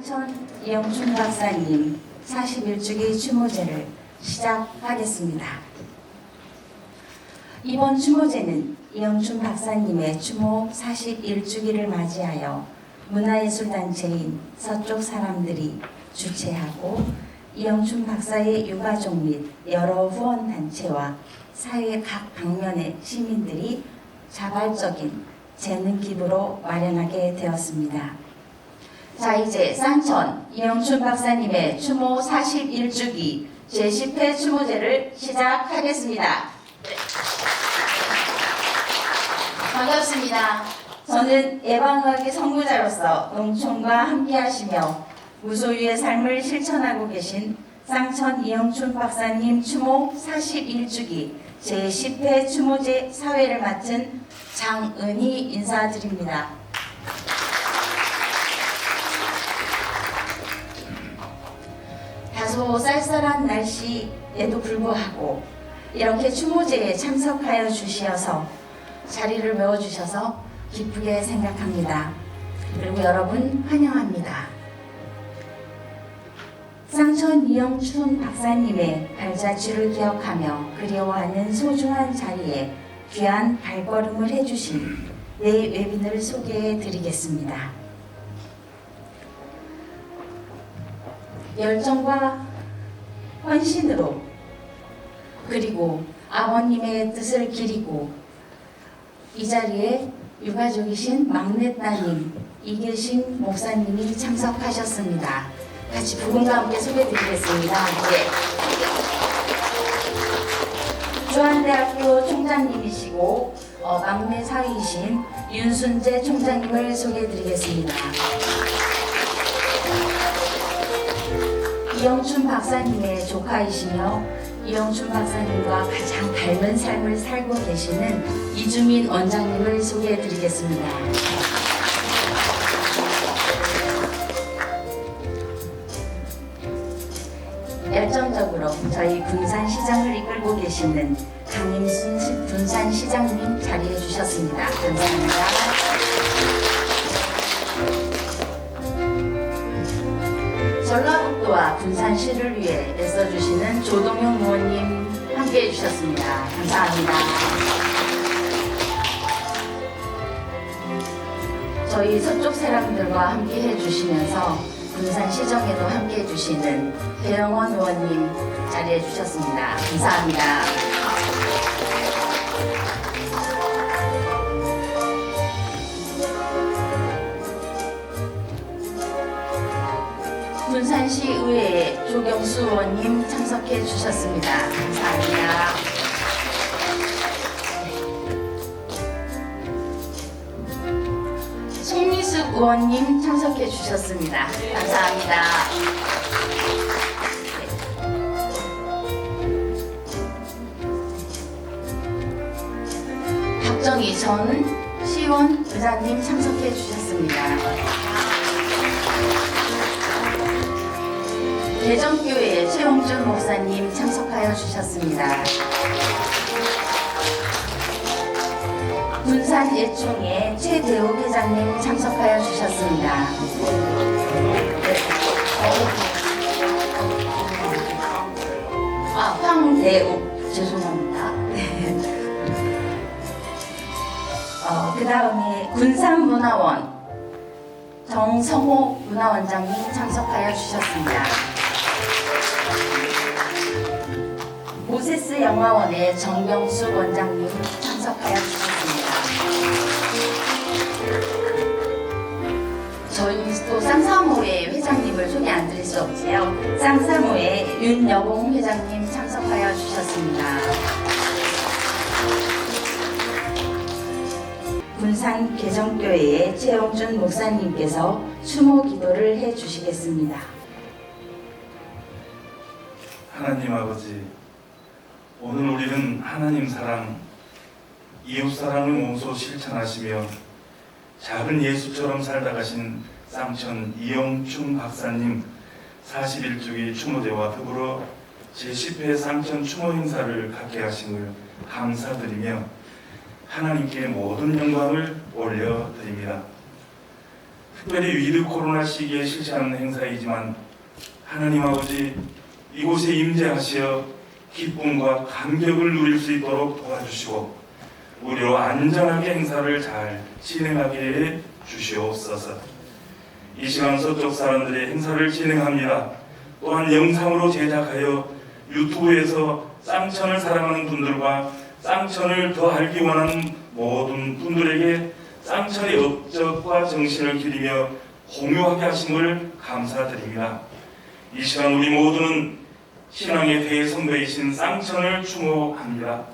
쌍천 이영춘 박사님 41주기 추모제를 시작하겠습니다. 이번 추모제는 이영춘 박사님의 추모 41주기를 맞이하여 문화예술단체인 서쪽 사람들이 주최하고 이영춘 박사의 유가족 및 여러 후원단체와 사회 각 방면의 시민들이 자발적인 재능 기부로 마련하게 되었습니다. 자, 이제 쌍천 이영춘 박사님의 추모 41주기 제10회 추모제를 시작하겠습니다. 반갑습니다. 저는 예방의학의 선구자로서 농촌과 함께하시며 무소유의 삶을 실천하고 계신 쌍천 이영춘 박사님 추모 41주기 제10회 추모제 사회를 맡은 장은희 인사드립니다. 다소 쌀쌀한 날씨에도 불구하고 이렇게 추모제에 참석하여 주시어서 자리를 메워주셔서 기쁘게 생각합니다. 그리고 여러분 환영합니다. 쌍천 이영춘 박사님의 발자취를 기억하며 그리워하는 소중한 자리에 귀한 발걸음을 해주신 네 외빈을 소개해 드리겠습니다. 열정과 헌신으로 그리고 아버님의 뜻을 기리고 이 자리에 유가족이신 막내따님 이계신 목사님이 참석하셨습니다. 같이 부금과 함께 소개해드리겠습니다. 네. 주한대학교 총장님이시고 막내 사위이신 윤순재 총장님을 소개해드리겠습니다. 이영춘 박사님의 조카이시며 이영춘 박사님과 가장 닮은 삶을 살고 계시는 이주민 원장님을 소개해드리겠습니다. 열정적으로 저희 군산시장을 이끌고 계시는 강임순 군산시장님 자리해 주셨습니다. 감사합니다. 전라북도와 군산시를 위해 애써주시는 조동용 의원님 함께해 주셨습니다. 감사합니다. 저희 서쪽 사람들과 함께해 주시면서 군산시정에도 함께해 주시는 배영원 의원님 자리해 주셨습니다. 감사합니다. 군산시 의회에 조경수 의원님 참석해 주셨습니다. 감사합니다. 송미숙 의원님 참석해 주셨습니다. 감사합니다. 박정희 전 시의원 의장님 참석해 주셨습니다. 대전교회 최홍준 목사님 참석하여 주셨습니다. 군산예총회 최대욱 회장님 참석하여 주셨습니다. 황대욱 죄송합니다. 그 다음에 군산문화원 정성호 문화원장님 참석하여 주셨습니다. 모세스 영화원의 정경숙 원장님 참석하여 주셨습니다. 저희 또 쌍사모회 회장님을 소개 안 드릴 수 없지요. 쌍사모회 윤여봉 회장님 참석하여 주셨습니다. 군산 개정교회의 최영준 목사님께서 추모 기도를 해 주시겠습니다. 하나님 아버지, 오늘 우리는 하나님 사랑, 이웃 사랑을 몸소 실천하시며 작은 예수처럼 살다 가신 쌍천 이영춘 박사님 41주기 추모제와 더불어 제10회 쌍천 추모 행사를 갖게 하심을 감사드리며 하나님께 모든 영광을 올려드립니다. 특별히 위드 코로나 시기에 실시하는 행사이지만 하나님 아버지 이곳에 임재하시어 기쁨과 감격을 누릴 수 있도록 도와주시고 우리로 안전하게 행사를 잘 진행하게 해 주시옵소서. 이 시간 서쪽 사람들이 행사를 진행합니다. 또한 영상으로 제작하여 유튜브에서 쌍천을 사랑하는 분들과 쌍천을 더 알기 원하는 모든 분들에게 쌍천의 업적과 정신을 기리며 공유하게 하심을 감사드립니다. 이 시간 우리 모두는 신앙의 대선배이신 쌍천을 추모합니다.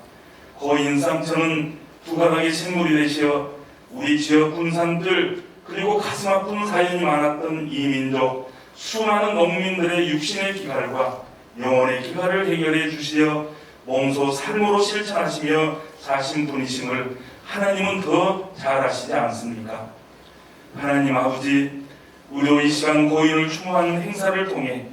고인 쌍천은 두 가닥의 생물이 되시어 우리 지역 군산들 그리고 가슴 아픈 사연이 많았던 이 민족 수많은 농민들의 육신의 기갈과 영혼의 기갈을 해결해 주시어 몸소 삶으로 실천하시며 사신 분이심을 하나님은 더 잘 아시지 않습니까? 하나님 아버지, 우리도 이 시간 고인을 추모하는 행사를 통해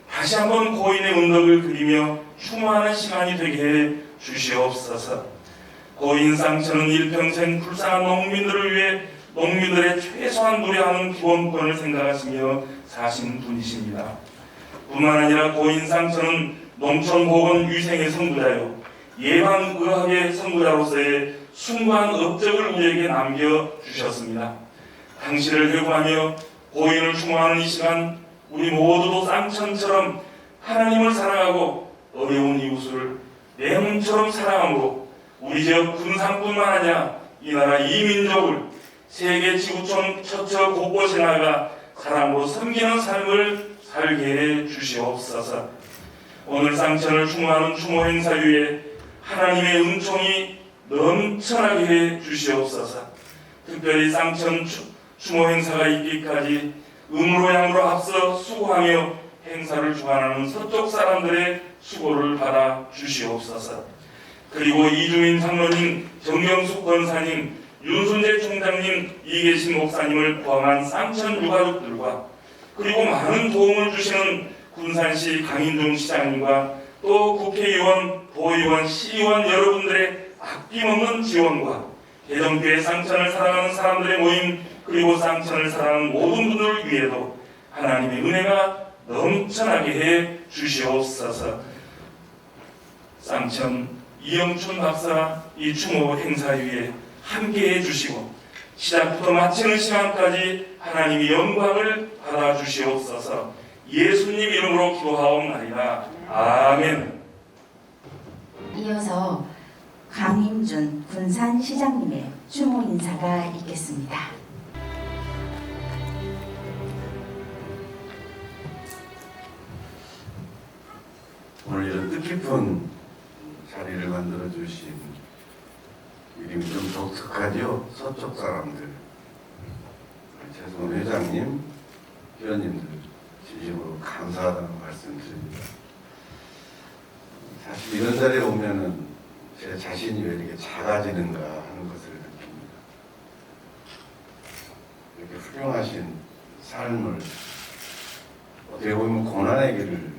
다시 한번 고인의 운덕을 그리며 추모하는 시간이 되게 해 주시옵소서. 고인 쌍천은 일평생 불쌍한 농민들을 위해 농민들의 최소한 누려하는 기본권을 생각하시며 사신 분이십니다. 뿐만 아니라 고인 쌍천은 농촌보건위생의 선구자요 예방의학의 선구자로서의 숭고한 업적을 우리에게 남겨주셨습니다. 당시를 회고하며 고인을 추모하는 이 시간 우리 모두도 쌍천처럼 하나님을 사랑하고 어려운 이웃을 내 몸처럼 사랑함으로 우리 지역 군산뿐만 아니라 이 나라 이 민족을 세계 지구촌 처처 곳곳에 나가 사랑으로 섬기는 삶을 살게 해 주시옵소서. 오늘 쌍천을 추모하는 추모 행사 위에 하나님의 은총이 넘쳐나게 해 주시옵소서. 특별히 쌍천 추모 행사가 있기까지 음으로 양으로 앞서 수고하며 행사를 주관하는 서쪽 사람들의 수고를 받아 주시옵소서. 그리고 이주민 장로님, 정명숙 권사님, 윤순재 총장님, 이계신 목사님을 포함한 쌍천 유가족들과 그리고 많은 도움을 주시는 군산시 강인중 시장님과 또 국회의원, 도의원, 시의원 여러분들의 아낌없는 지원과 개정교회 쌍천을 사랑하는 사람들의 모임 그리고 쌍천을 사랑하는 모든 분들을 위해도 하나님의 은혜가 넘쳐나게 해 주시옵소서. 쌍천 이영춘 박사 이 추모 행사 위에 함께 해주시고 시작부터 마치는 시간까지 하나님이 영광을 받아 주시옵소서. 예수님 이름으로 기도하옵나이다. 아멘. 이어서 강임준 군산시장님의 추모 인사가 있겠습니다. 오늘 이런 뜻깊은 자리를 만들어 주신 이름이 좀 독특하죠. 서쪽 사람들, 최승원 회장님, 회원님들 진심으로 감사하다는 말씀드립니다. 사실 이런 자리에 오면은 제 자신이 왜 이렇게 작아지는가 하는 것을 느낍니다. 이렇게 훌륭하신 삶을 어떻게 보면 고난의 길을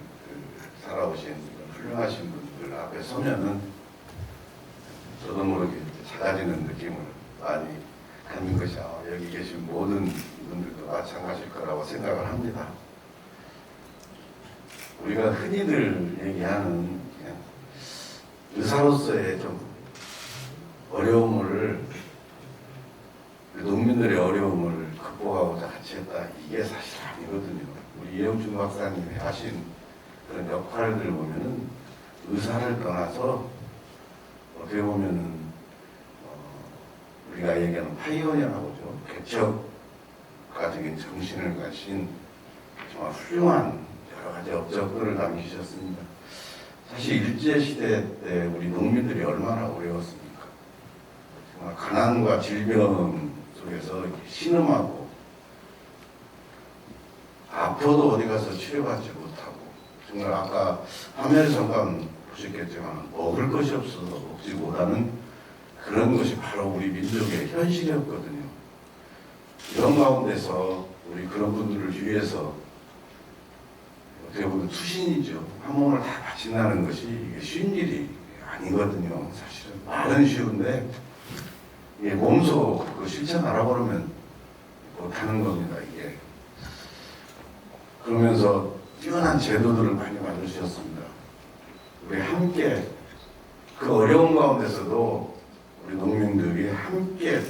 살아오신 훌륭하신 분들 앞에 서면은 저도 모르게 작아지는 느낌을 많이 갖는 것이 여기 계신 모든 분들도 마찬가지일 거라고 생각을 합니다. 우리가 흔히들 얘기하는 그냥 의사로서의 좀 어려움을, 농민들의 어려움을 극복하고자 같이 했다, 이게 사실 아니거든요. 우리 이영춘 박사님이 하신 그런 역할들 보면은 의사를 떠나서 어떻게 보면은 우리가 얘기하는 파이오니어라고죠. 개척가적인 정신을 가신 정말 훌륭한 여러 가지 업적들을 남기셨습니다. 사실 일제시대 때 우리 농민들이 얼마나 어려웠습니까? 정말 가난과 질병 속에서 신음하고 아파도 어디 가서 치료받지 못하고, 정말 아까 화면에 잠깐 보셨겠지만 먹을 것이 없어서 먹지 못하는 그런 것이 바로 우리 민족의 현실이었거든요. 이런 가운데서 우리 그런 분들을 위해서 어떻게 보면 투신이죠. 한 몸을 다 바친다는 것이 이게 쉬운 일이 아니거든요. 사실은 말은 쉬운데 이게 몸소 그 실천 알아보려면 못하는 겁니다. 그러면서 뛰어난 제도들을 많이 만드셨습니다. 우리 함께 그 어려운 가운데서도 우리 농민들이 함께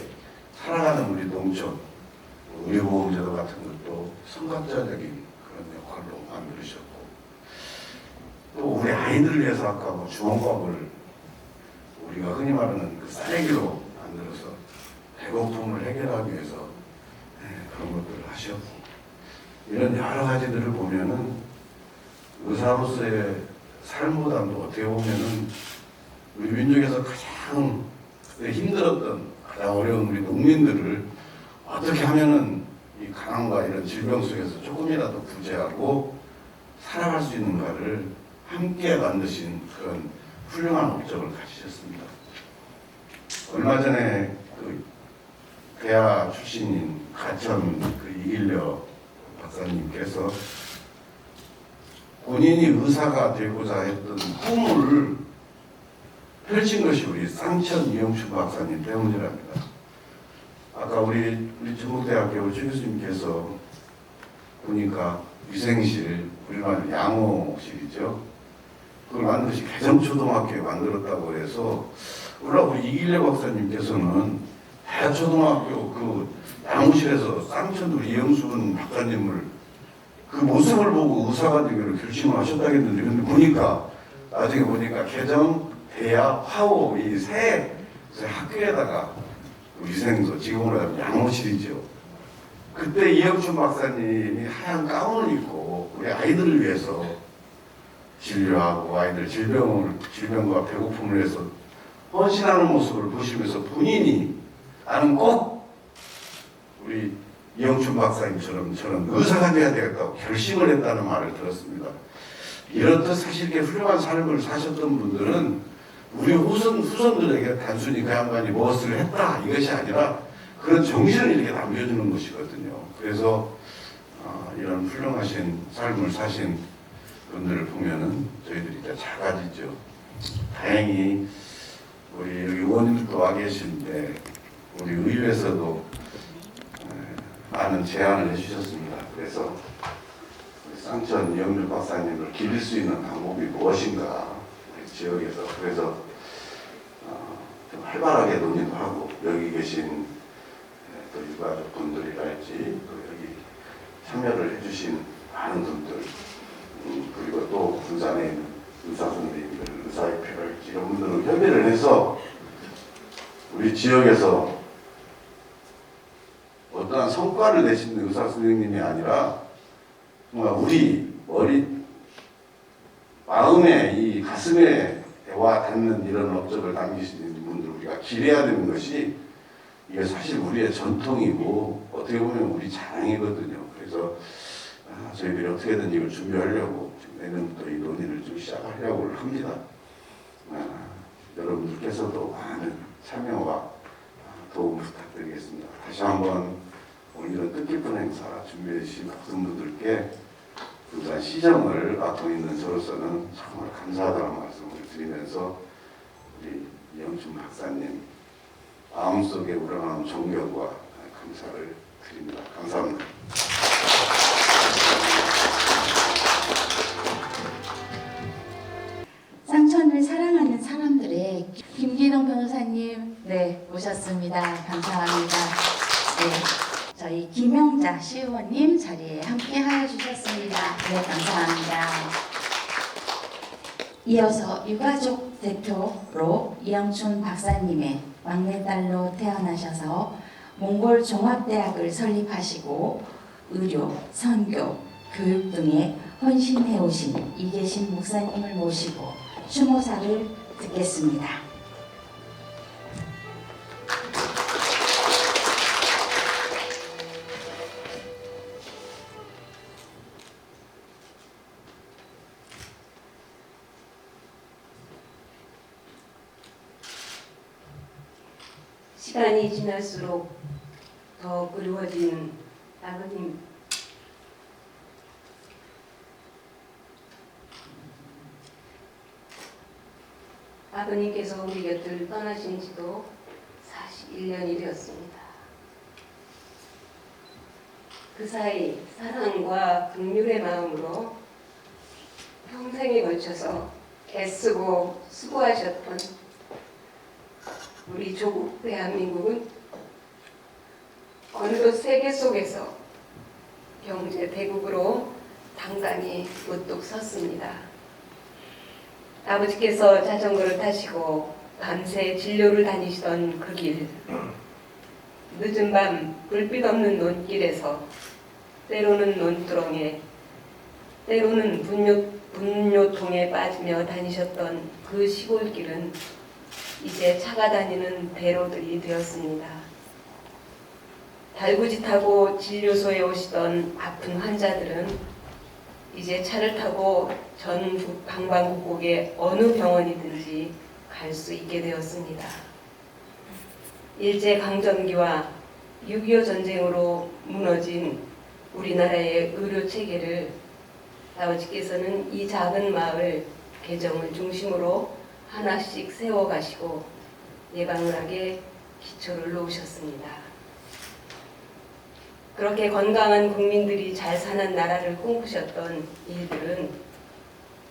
살아가는 우리 농촌, 의료보험제도 같은 것도 선각자적인 그런 역할로 만들으셨고, 또 우리 아이들을 위해서 아까 뭐 주원밥을 우리가 흔히 말하는 그 쌀기로 만들어서 배고픔을 해결하기 위해서 그런 것들을 하셨고, 이런 여러 가지들을 보면은 의사로서의 삶보다도 어떻게 보면은 우리 민족에서 가장 힘들었던 가장 어려운 우리 농민들을 어떻게 하면은 이 가난과 이런 질병 속에서 조금이라도 구제하고 살아갈 수 있는가를 함께 만드신 그런 훌륭한 업적을 가지셨습니다. 얼마 전에 그 대하 출신인 가천 그 이길려 박사님께서 본인이 의사가 되고자 했던 꿈을 펼친 것이 우리 쌍천 이영춘 박사님 때문이랍니다. 아까 우리 전북대학교 최 교수님께서 보니까 위생실, 우리말 양호실이죠. 그걸 만드시 개정초등학교에 만들었다고 해서 우리 이길래 박사님께서는 대초등학교 그 양호실에서 쌍천 우리 이영순 박사님을 그 모습을 보고 의사가 되기로 결심을 하셨다겠는데, 근데 보니까 나중에 보니까 개정, 대야, 화호 이 세 학교에다가 위생소, 지금으로 하면 양호실이죠. 그때 이영춘 박사님이 하얀 가운을 입고 우리 아이들을 위해서 진료하고 아이들 질병과 배고픔을 위해서 헌신하는 모습을 보시면서 본인이 나는 꼭 우리 이영춘 박사님처럼 저는 의사가 돼야 되겠다고 결심을 했다는 말을 들었습니다. 이렇듯 사실 이렇게 훌륭한 삶을 사셨던 분들은 우리 후손들에게 단순히 그 양반이 무엇을 했다 이것이 아니라 그런 정신을 이렇게 남겨주는 것이거든요. 그래서 이런 훌륭하신 삶을 사신 분들을 보면은 저희들이 이제 작아지죠. 다행히 우리 여기 의원님들도 와 계신데 우리 의회에서도 많은 제안을 해주셨습니다. 그래서 우리 쌍천 이영준 박사님을 기릴 수 있는 방법이 무엇인가 지역에서 그래서 좀 활발하게 논의도 하고 여기 계신 또 유가족 분들이랄지 또 여기 참여를 해주신 많은 분들 그리고 또 군산에 있는 의사 선생님들, 의사협회랄지 이런 분들을 협의를 해서 우리 지역에서 어떠한 성과를 내시는 의사 선생님이 아니라 정말 우리 머리 마음에 이 가슴에 와 닿는 이런 업적을 남기시는 분들 우리가 기려야 되는 것이 이게 사실 우리의 전통이고 어떻게 보면 우리 자랑이거든요. 그래서 저희들이 어떻게든 이걸 준비하려고 내년부터 이 논의를 좀 시작하려고 합니다. 여러분들께서도 많은 참여와 도움 부탁드리겠습니다. 다시 한번 오늘 이런 뜻깊은 행사 준비해 주신 모든 분들께 부산 시정을 맡고 있는 저로서는 정말 감사하다는 말씀을 드리면서 우리 이영춘 박사님 마음속에 우러나오는 존경과 감사를 드립니다. 감사합니다. 쌍천을 사랑하는 사람들의 김기동 변호사님 모셨습니다. 감사합니다. 저희 김영자 시의원님 자리에 함께 하여 주셨습니다. 감사합니다. 이어서 유가족 대표로 이영춘 박사님의 막내딸로 태어나셔서 몽골 종합대학을 설립하시고 의료, 선교, 교육 등에 헌신해 오신 이계신 목사님을 모시고 추모사를 듣겠습니다. 시간이 지날수록 더 그리워지는 아버님. 아버님께서 우리 곁을 떠나신 지도 41년이 되었습니다. 그 사이 사랑과 긍휼의 마음으로 평생에 걸쳐서 애쓰고 수고하셨던 우리 조국 대한민국은 어느덧 세계 속에서 경제 대국으로 당당히 우뚝 섰습니다. 아버지께서 자전거를 타시고 밤새 진료를 다니시던 그 길, 늦은 밤 불빛 없는 논길에서 때로는 논두렁에 때로는 분뇨통에 빠지며 다니셨던 그 시골길은 이제 차가 다니는 대로들이 되었습니다. 달구지 타고 진료소에 오시던 아픈 환자들은 이제 차를 타고 전국 방방곡곡의 어느 병원이든지 갈 수 있게 되었습니다. 일제강점기와 6.25 전쟁으로 무너진 우리나라의 의료체계를 아버지께서는 이 작은 마을 개정을 중심으로 하나씩 세워가시고 예방의학에 기초를 놓으셨습니다. 그렇게 건강한 국민들이 잘 사는 나라를 꿈꾸셨던 일들은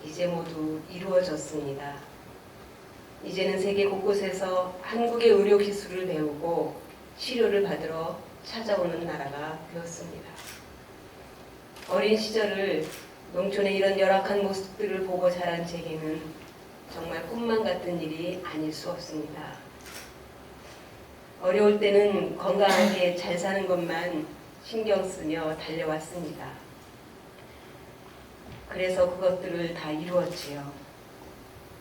이제 모두 이루어졌습니다. 이제는 세계 곳곳에서 한국의 의료 기술을 배우고 치료를 받으러 찾아오는 나라가 되었습니다. 어린 시절을 농촌의 이런 열악한 모습들을 보고 자란 제게는 정말 꿈만 같은 일이 아닐 수 없습니다. 어려울 때는 건강하게 잘 사는 것만 신경 쓰며 달려왔습니다. 그래서 그것들을 다 이루었지요.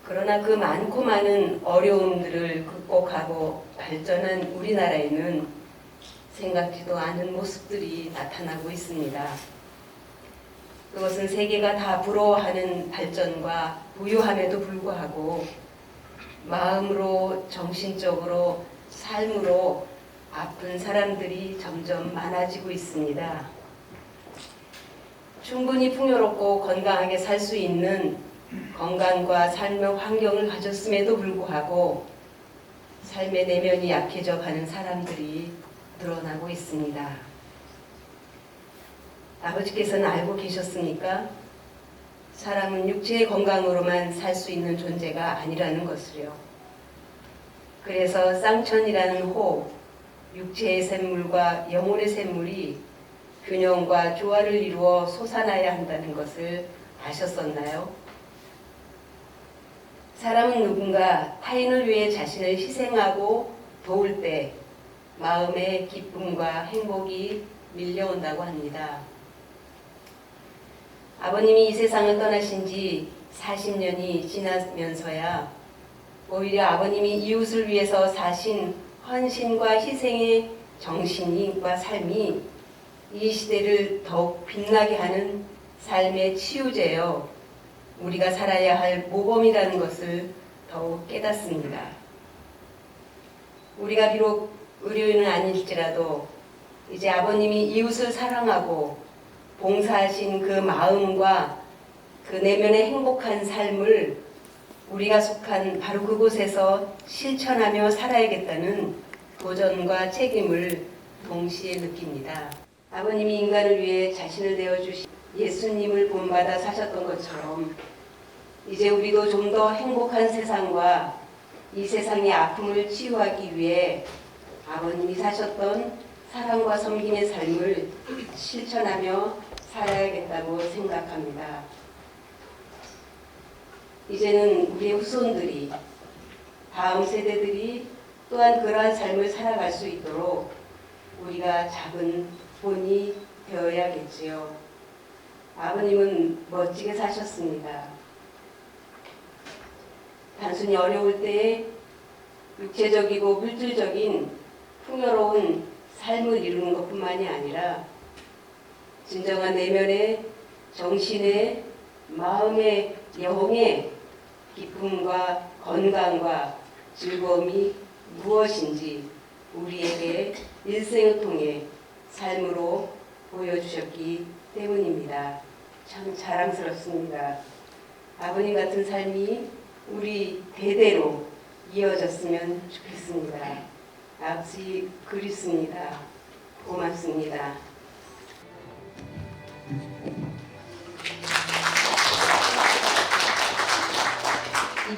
그러나 그 많고 많은 어려움들을 극복하고 발전한 우리나라에는 생각지도 않은 모습들이 나타나고 있습니다. 그것은 세계가 다 부러워하는 발전과 부유함에도 불구하고 마음으로, 정신적으로, 삶으로 아픈 사람들이 점점 많아지고 있습니다. 충분히 풍요롭고 건강하게 살 수 있는 건강과 삶의 환경을 가졌음에도 불구하고 삶의 내면이 약해져 가는 사람들이 늘어나고 있습니다. 아버지께서는 알고 계셨습니까? 사람은 육체의 건강으로만 살 수 있는 존재가 아니라는 것을요. 그래서 쌍천이라는 호흡, 육체의 샘물과 영혼의 샘물이 균형과 조화를 이루어 솟아나야 한다는 것을 아셨었나요? 사람은 누군가 타인을 위해 자신을 희생하고 도울 때 마음의 기쁨과 행복이 밀려온다고 합니다. 아버님이 이 세상을 떠나신 지 40년이 지나면서야 오히려 아버님이 이웃을 위해서 사신 헌신과 희생의 정신과 삶이 이 시대를 더욱 빛나게 하는 삶의 치유제요. 우리가 살아야 할 모범이라는 것을 더욱 깨닫습니다. 우리가 비록 의료인은 아닐지라도 이제 아버님이 이웃을 사랑하고 봉사하신 그 마음과 그 내면의 행복한 삶을 우리가 속한 바로 그곳에서 실천하며 살아야겠다는 도전과 책임을 동시에 느낍니다. 아버님이 인간을 위해 자신을 내어주신 예수님을 본받아 사셨던 것처럼 이제 우리도 좀 더 행복한 세상과 이 세상의 아픔을 치유하기 위해 아버님이 사셨던 사랑과 섬김의 삶을 실천하며 살아야겠다고 생각합니다. 이제는 우리의 후손들이, 다음 세대들이 또한 그러한 삶을 살아갈 수 있도록 우리가 작은 본이 되어야겠지요. 아버님은 멋지게 사셨습니다. 단순히 어려울 때에 육체적이고 물질적인 풍요로운 삶을 이루는 것뿐만이 아니라 진정한 내면의, 정신의, 마음의, 영의 기쁨과 건강과 즐거움이 무엇인지 우리에게 일생을 통해 삶으로 보여주셨기 때문입니다. 참 자랑스럽습니다. 아버님 같은 삶이 우리 대대로 이어졌으면 좋겠습니다. 아버지 그리스입니다. 고맙습니다.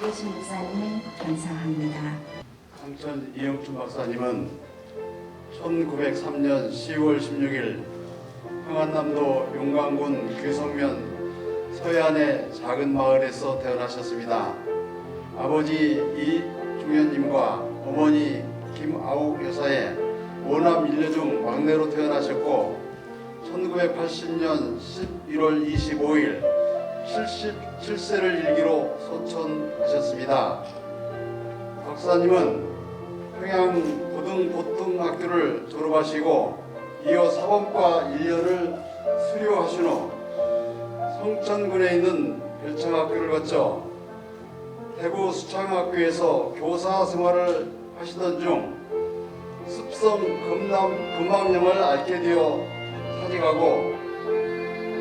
이교신 목사님 감사합니다. 황천 이영춘 박사님은 1903년 10월 16일 평안남도 용강군 규성면 서해안의 작은 마을에서 태어나셨습니다. 아버지 이중현님과 어머니 김아욱 여사의 5남 1녀 중 막내로 태어나셨고 1980년 11월 25일 77세를 일기로 소천하셨습니다. 박사님은 평양 고등보통학교를 졸업하시고 이어 사범과 1년을 수료하신 후 성천군에 있는 별창학교를 거쳐 대구 수창학교에서 교사 생활을 하시던 중 습성 금암염을 앓게 되어 사직하고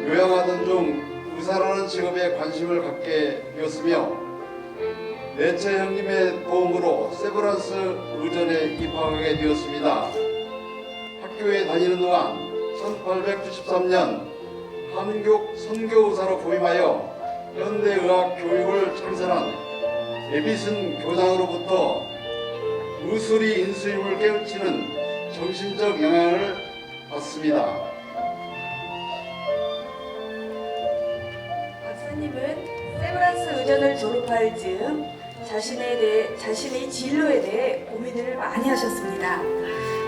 요양하던 중 의사라는 직업에 관심을 갖게 되었으며 내체 형님의 도움으로 세브란스 의전에 입학하게 되었습니다. 학교에 다니는 동안 1893년 한국 선교의사로 부임하여 현대의학 교육을 창설한 에비슨 교장으로부터 의술이 인수임을 깨우치는 정신적 영향을 받습니다. 박사님은 세브란스 의전을 졸업할 즈음 자신의 진로에 대해 고민을 많이 하셨습니다.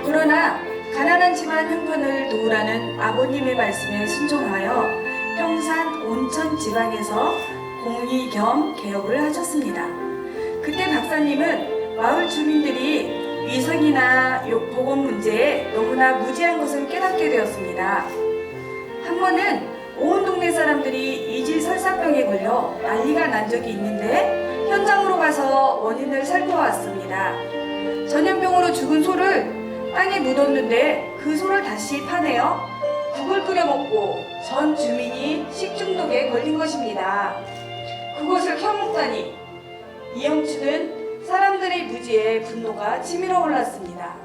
그러나 가난한 집안 형편을 도우라는 아버님의 말씀에 순종하여 평산 온천 지방에서 공의 겸 개업을 하셨습니다. 그때 박사님은 마을 주민들이 위생이나 보건 문제에 너무나 무지한 것을 깨닫게 되었습니다. 한 번은 온 동네 사람들이 이질설사병에 걸려 난리가 난 적이 있는데 현장으로 가서 원인을 살펴왔습니다. 전염병으로 죽은 소를 땅에 묻었는데 그 소를 다시 파내어 국을 끓여 먹고 전 주민이 식중독에 걸린 것입니다. 그것을 켜먹다니 이영춘은 사람들의 무지에 분노가 치밀어 올랐습니다.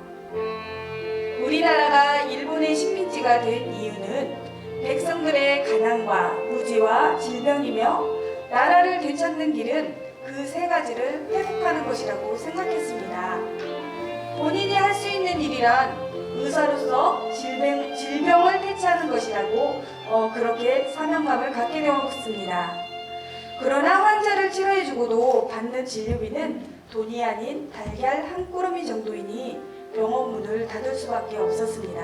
우리나라가 일본의 식민지가 된 이유는 백성들의 가난과 무지와 질병이며 나라를 되찾는 길은 그 세 가지를 회복하는 것이라고 생각했습니다. 본인이 할 수 있는 일이란 의사로서 질병을 퇴치하는 것이라고 그렇게 사명감을 갖게 되었습니다. 그러나 환자를 치료해주고도 받는 진료비는 돈이 아닌 달걀 한 꾸러미 정도이니 병원 문을 닫을 수밖에 없었습니다.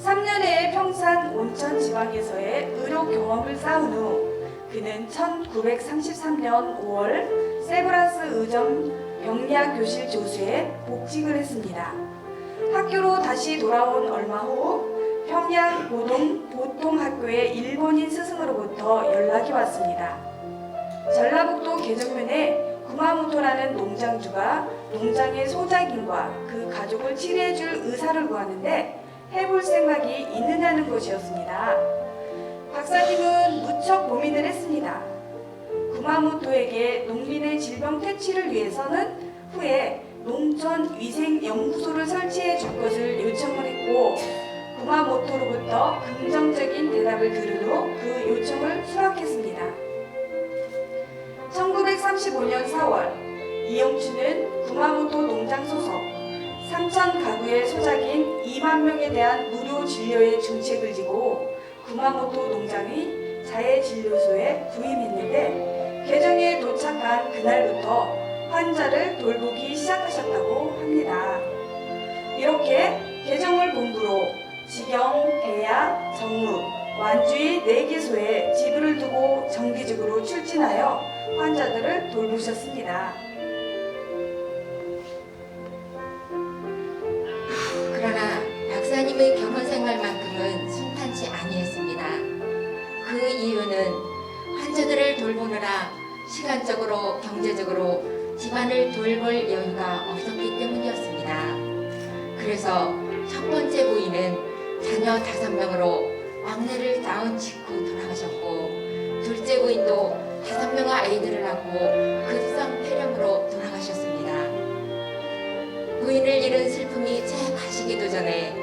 3년의 평산 온천 지방에서의 의료 경험을 쌓은 후 그는 1933년 5월 세브란스 의전 병리학 교실 조수에 복직을 했습니다. 학교로 다시 돌아온 얼마 후 평양 보통학교의 일본인 스승으로부터 연락이 왔습니다. 전라북도 계정면에 구마모토라는 농장주가 농장의 소작인과 그 가족을 치료해줄 의사를 구하는데 해볼 생각이 있느냐는 것이었습니다. 박사님은 무척 고민을 했습니다. 구마모토에게 농민의 질병 퇴치를 위해서는 후에 농촌위생연구소를 설치해 줄 것을 요청을 했고 구마모토로부터 긍정적인 대답을 들은 후 그 요청을 수락했습니다. 1935년 4월 이영춘은 구마모토 농장 소속 3천 가구의 소작인 2만 명에 대한 무료 진료의 중책을 지고 구마모토 농장의 자해진료소에 부임했는데 개정에 도착한 그날부터 환자를 돌보기 시작하셨다고 합니다. 이렇게 개정을 본부로 지경, 대야, 정무, 완주의 4개소에 지부를 두고 정기적으로 출진하여 환자들을 돌보셨습니다. 그러나 박사님의 결혼 생활만큼은 순탄치 아니했습니다. 그 이유는 환자들을 돌보느라 시간적으로 경제적으로 집안을 돌볼 여유가 없었기 때문이었습니다. 그래서 첫 번째 부인은 자녀 5명으로 막내를 낳은 직후 돌아가셨고 둘째 부인도 5명의 아이들을 낳고 급성 폐렴으로 돌아가셨습니다. 부인을 잃은 슬픔이 채 가시기도 전에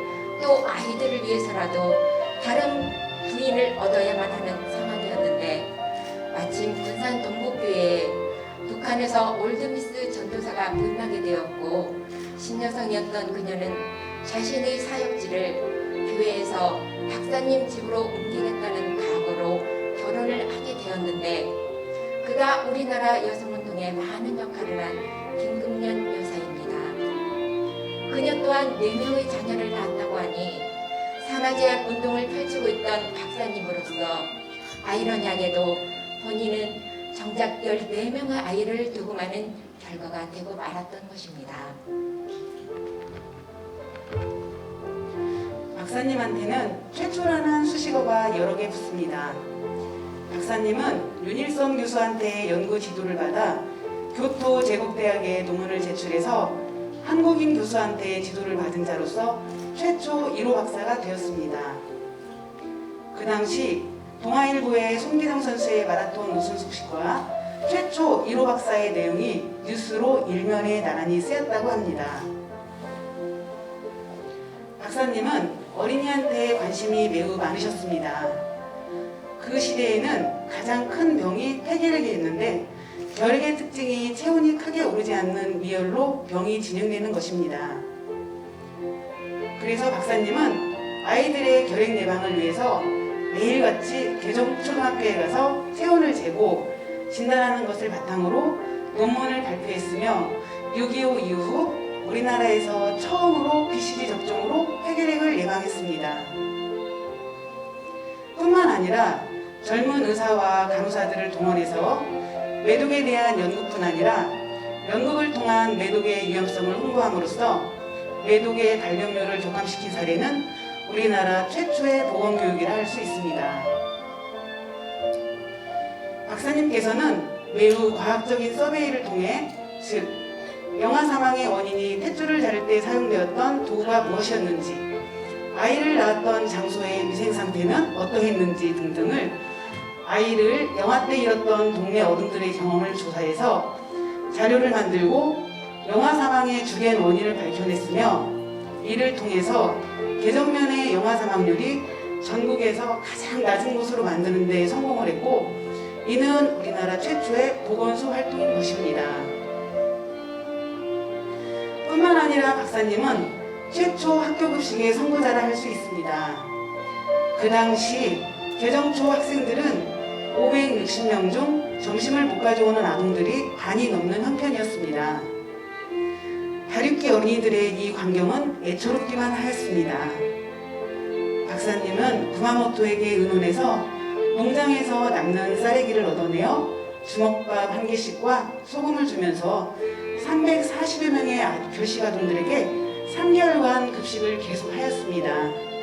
또 아이들을 위해서라도 다른 부인을 얻어야만 하는 상황이었는데 마침 군산 동북교회에 그래서 올드미스 전도사가 분하게 되었고 신여성이었던 그녀는 자신의 사역지를 교회에서 박사님 집으로 옮기겠다는 각오로 결혼을 하게 되었는데 그가 우리나라 여성운동에 많은 역할을 한 김금년 여사입니다. 그녀 또한 4명의 자녀를 낳았다고 하니 산하제한 운동을 펼치고 있던 박사님으로서 아이러니하게도 본인은 정작 14명의 아이를 두고 마는 결과가 되고 말았던 것입니다. 박사님한테는 최초라는 수식어가 여러 개 붙습니다. 박사님은 윤일성 교수한테 연구 지도를 받아 교토 제국대학에 논문을 제출해서 한국인 교수한테 지도를 받은 자로서 최초 1호 박사가 되었습니다. 그 당시 동아일보의 손기정 선수의 마라톤 우승 소식과 최초 1호 박사의 내용이 뉴스로 일면에 나란히 쓰였다고 합니다. 박사님은 어린이한테 관심이 매우 많으셨습니다. 그 시대에는 가장 큰 병이 폐결핵이었는데 결핵의 특징이 체온이 크게 오르지 않는 미열로 병이 진행되는 것입니다. 그래서 박사님은 아이들의 결핵 예방을 위해서 매일같이 개정초등학교에 가서 체온을 재고 진단하는 것을 바탕으로 논문을 발표했으며 6.25 이후 우리나라에서 처음으로 BCG 접종으로 폐결핵을 예방했습니다. 뿐만 아니라 젊은 의사와 간호사들을 동원해서 매독에 대한 연구뿐 아니라 연극을 통한 매독의 위험성을 홍보함으로써 매독의 발병률을 격감시킨 사례는 우리나라 최초의 보건교육이라 할 수 있습니다. 박사님께서는 매우 과학적인 서베이를 통해 즉 영아 사망의 원인이 탯줄을 자를 때 사용되었던 도구가 무엇이었는지 아이를 낳았던 장소의 위생 상태는 어떠했는지 등등을 아이를 영아 때 잃었던 동네 어른들의 경험을 조사해서 자료를 만들고 영아 사망의 주된 원인을 밝혀냈으며 이를 통해서 개정면의 영아 사망률이 전국에서 가장 낮은 곳으로 만드는 데 성공을 했고 이는 우리나라 최초의 보건소 활동인 것입니다. 뿐만 아니라 박사님은 최초 학교급식의 선구자라 할 수 있습니다. 그 당시 개정초 학생들은 560명 중 점심을 못 가져오는 아동들이 반이 넘는 형편이었습니다. 다육기 어린이들의 이 광경은 애처롭기만 하였습니다. 박사님은 구마모토에게 의논해서 농장에서 남는 쌀래기를 얻어내어 주먹밥 1개씩과 소금을 주면서 340여 명의 교식 아동들에게 3개월간 급식을 계속하였습니다.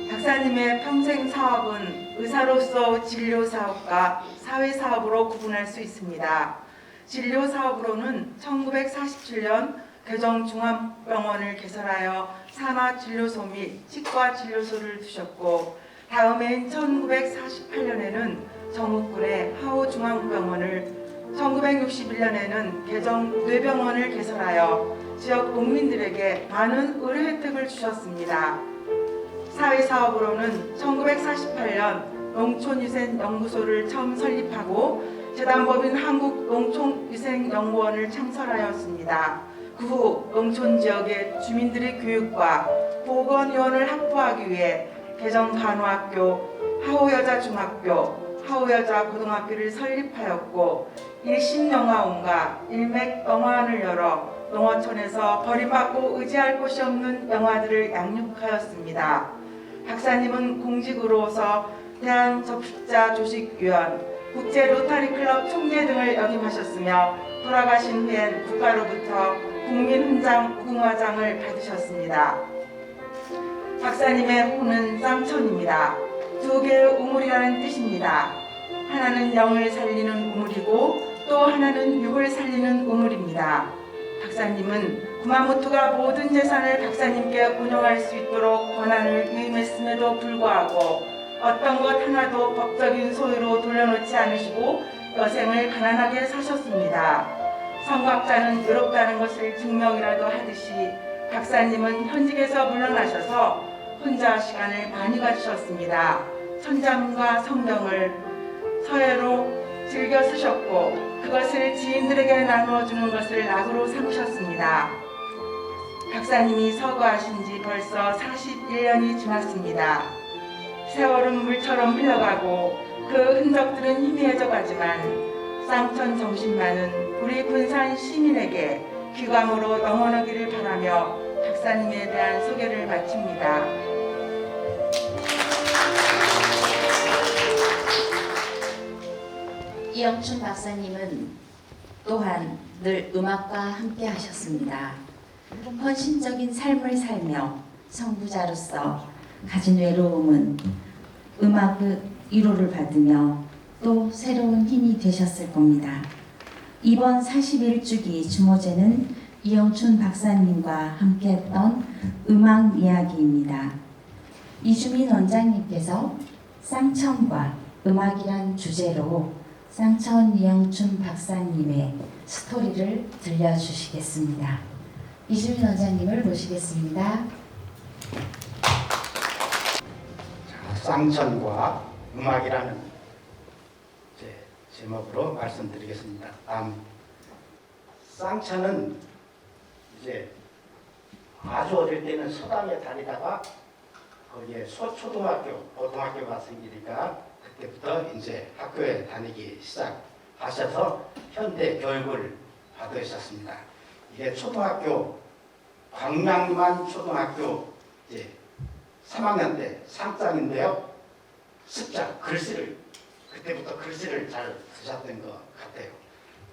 박사님의 평생 사업은 의사로서 진료 사업과 사회 사업으로 구분할 수 있습니다. 진료 사업으로는 1947년 개정종합병원을 개설하여 산하진료소 및 치과진료소를 두셨고 다음해인 1948년에는 정읍군의 하호중앙병원을 1961년에는 개정뇌병원을 개설하여 지역 농민들에게 많은 의료 혜택을 주셨습니다. 사회사업으로는 1948년 농촌위생연구소를 처음 설립하고 재단법인 한국농촌위생연구원을 창설하였습니다. 그 후 농촌 지역의 주민들의 교육과 보건의원을 확보하기 위해 개정간호학교, 하호여자중학교, 하호여자고등학교를 설립하였고 일심영화원과 일맥영화원을 열어 농어촌에서 버림받고 의지할 곳이 없는 영화들을 양육하였습니다. 박사님은 공직으로서 대한접십자조직위원, 국제로타리클럽 총재 등을 역임하셨으며 돌아가신 후엔 국가로부터 국민훈장 무궁화장을 받으셨습니다. 박사님의 호는 쌍천입니다. 2개의 우물이라는 뜻입니다. 하나는 영을 살리는 우물이고 또 하나는 육을 살리는 우물입니다. 박사님은 구마모토가 모든 재산을 박사님께 운영할 수 있도록 권한을 위임했음에도 불구하고 어떤 것 하나도 법적인 소유로 돌려놓지 않으시고 여생을 가난하게 사셨습니다. 성곽자는 외롭다는 것을 증명이라도 하듯이 박사님은 현직에서 물러나셔서 혼자 시간을 많이 가지셨습니다. 천장과 성경을 서예로 즐겨 쓰셨고 그것을 지인들에게 나누어주는 것을 낙으로 삼으셨습니다. 박사님이 서거하신 지 벌써 41년이 지났습니다. 세월은 물처럼 흘러가고 그 흔적들은 희미해져 가지만 쌍천 정신만은 우리 군산 시민에게 귀감으로 영원하기를 바라며 박사님에 대한 소개를 마칩니다. 이영춘 박사님은 또한 늘 음악과 함께 하셨습니다. 헌신적인 삶을 살며 성부자로서 가진 외로움은 음악의 위로를 받으며 또 새로운 힘이 되셨을 겁니다. 이번 41주기 주모제는 이영춘 박사님과 함께했던 음악 이야기입니다. 이주민 원장님께서 쌍천과 음악이란 주제로 쌍천 이영춘 박사님의 스토리를 들려주시겠습니다. 이주민 원장님을 모시겠습니다. 쌍천과 음악이라는 제목으로 말씀드리겠습니다. 다음, 쌍천은 이제 아주 어릴 때는 서당에 다니다가 거기에 소초등학교, 고등학교가 생기니까 그때부터 이제 학교에 다니기 시작하셔서 현대 교육을 받으셨습니다. 이게 초등학교, 광명만 초등학교 이제 3학년 때 상장인데요. 습자, 글씨를 그때부터 글씨를 잘 쓰셨던 것 같아요.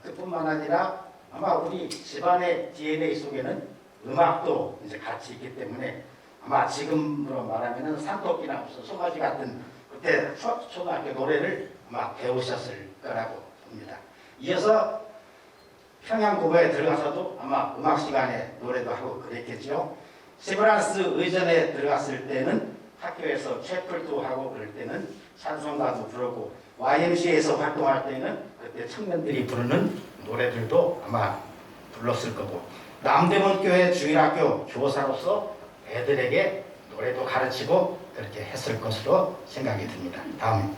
그뿐만 아니라 아마 우리 집안의 DNA 속에는 음악도 이제 같이 있기 때문에 아마 지금으로 말하면은 산토끼나 무슨 송아지 같은 그때 초등학교 노래를 아마 배우셨을 거라고 봅니다. 이어서 평양고거에 들어가서도 아마 음악 시간에 노래도 하고 그랬겠죠. 세브란스 의전에 들어갔을 때는 학교에서 채플도 하고 그럴 때는 찬송가도 부르고 YMCA에서 활동할 때는 그때 청년들이 부르는 노래들도 아마 불렀을 거고 남대문교회 주일학교 교사로서 애들에게 노래도 가르치고 그렇게 했을 것으로 생각이 듭니다. 다음,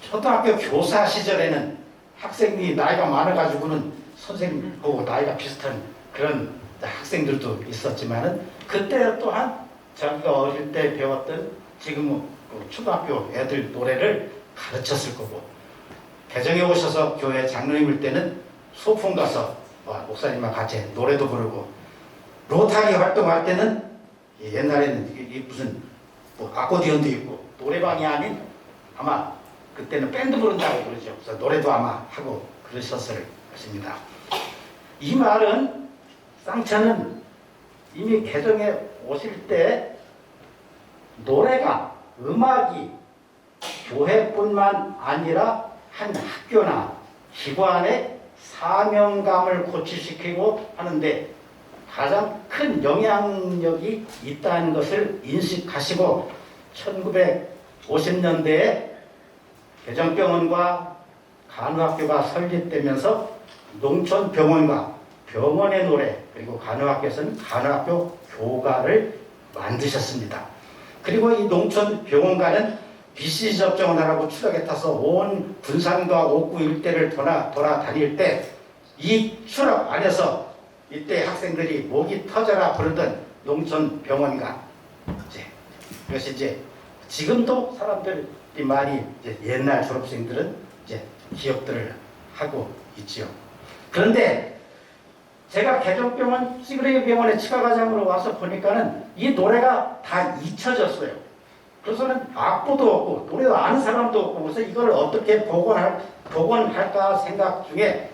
초등학교 교사 시절에는 학생이 나이가 많아가지고는 선생님하고 나이가 비슷한 그런 학생들도 있었지만은 그때 또한 자기가 어릴 때 배웠던 지금 초등학교 애들 노래를 가르쳤을 거고 개정에 오셔서 교회 장로님일 때는 소풍 가서 목사님과 같이 노래도 부르고 로타리 활동할 때는 옛날에는 무슨 아코디언도 있고 노래방이 아닌 아마 그때는 밴드 부른다고 그러죠. 그래서 노래도 아마 하고 그러셨을 것입니다. 이 말은 쌍천은 이미 개정에 오실 때 노래가 음악이 교회뿐만 아니라 한 학교나 기관의 사명감을 고취시키고 하는데 가장 큰 영향력이 있다는 것을 인식하시고 1950년대에 개정병원과 간호학교가 설립되면서 농촌병원과 병원의 노래 그리고 간호학교에서는 간호학교 교가를 만드셨습니다. 그리고 이 농촌병원과는 BC 접종을 하라고 추락에 타서 온 군산과 옥구 일대를 돌아다닐 때 이 추락 안에서 이때 학생들이 목이 터져라 부르던 농촌병원과 이것이 이제 지금도 사람들이 많이 이제 옛날 졸업생들은 이제 기억들을 하고 있지요. 그런데 제가 개정병원 시그레이 병원의 치과과장으로 와서 보니까는 이 노래가 다 잊혀졌어요. 그래서는 악보도 없고 노래도 아는 사람도 없고 그래서 이걸 어떻게 복원할까 생각 중에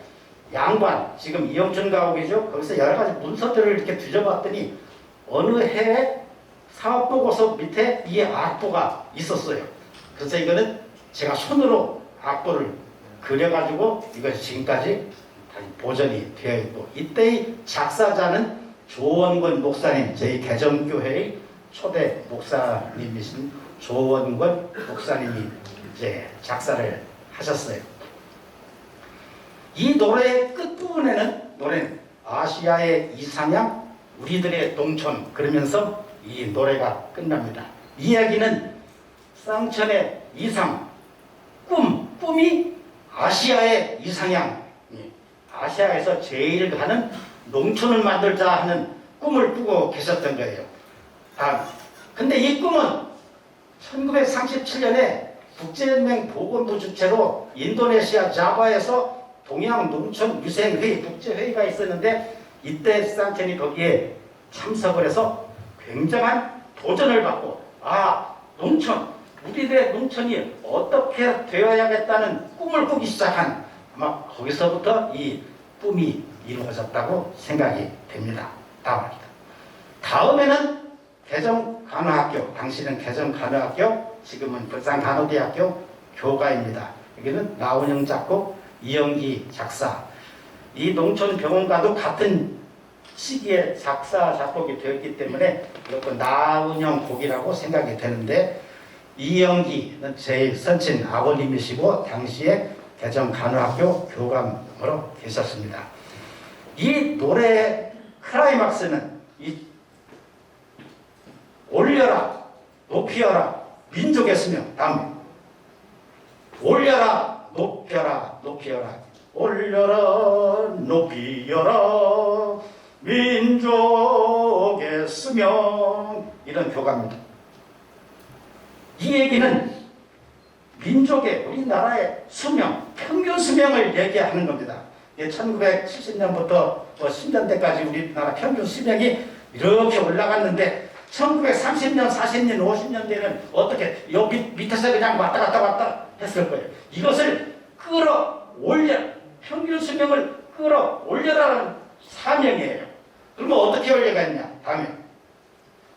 양반 지금 이영춘 가옥이죠. 거기서 여러 가지 문서들을 이렇게 뒤져봤더니 어느 해에 사업보고서 밑에 이 악보가 있었어요. 그래서 이거는 제가 손으로 악보를 그려가지고 이것이 지금까지 보존이 되어 있고 이때의 작사자는 조원권 목사님, 저희 개정교회의 초대 목사님이신 조원권 목사님이 이제 작사를 하셨어요. 이 노래의 끝부분에는 노래는 아시아의 이상향, 우리들의 농촌 그러면서 이 노래가 끝납니다. 이 이야기는 쌍천의 이상, 꿈이 아시아의 이상향, 아시아에서 제일 가는 농촌을 만들자 하는 꿈을 꾸고 계셨던 거예요. 근데 이 꿈은 1937년에 국제연맹 보건부 주최로 인도네시아 자바에서 동양 농촌 유생회의 국제회의가 있었는데 이때 쌍천이 거기에 참석을 해서 굉장한 도전을 받고 농촌, 우리들의 농촌이 어떻게 되어야겠다는 꿈을 꾸기 시작한 아마 거기서부터 이 꿈이 이루어졌다고 생각이 됩니다. 다음에는 개정간호학교, 당시는 개정간호학교, 지금은 불산간호대학교 교가입니다. 여기는 나운영 작곡, 이영기 작사. 이 농촌병원과도 같은 시기에 작사, 작곡이 되었기 때문에 무조건 나운영 곡이라고 생각이 되는데 이영기는 제 선친 아버님이시고 당시에 개정간호학교 교감으로 계셨습니다. 이 노래의 클라이막스는 이 올려라 높이어라 민족의 수명. 다음에 올려라 높여라 높이어라 올려라 높이어라 민족의 수명. 이런 교가입니다. 이 얘기는 민족의 우리나라의 수명, 평균 수명을 얘기하는 겁니다. 1970년부터 10년대까지 우리나라 평균 수명이 이렇게 올라갔는데 1930년, 40년, 50년대는 어떻게 여기 밑에서 그냥 왔다 갔다 했을 거예요. 이것을 끌어올려, 평균 수명을 끌어올려라는 사명이에요. 그러면 어떻게 올려가냐? 다음에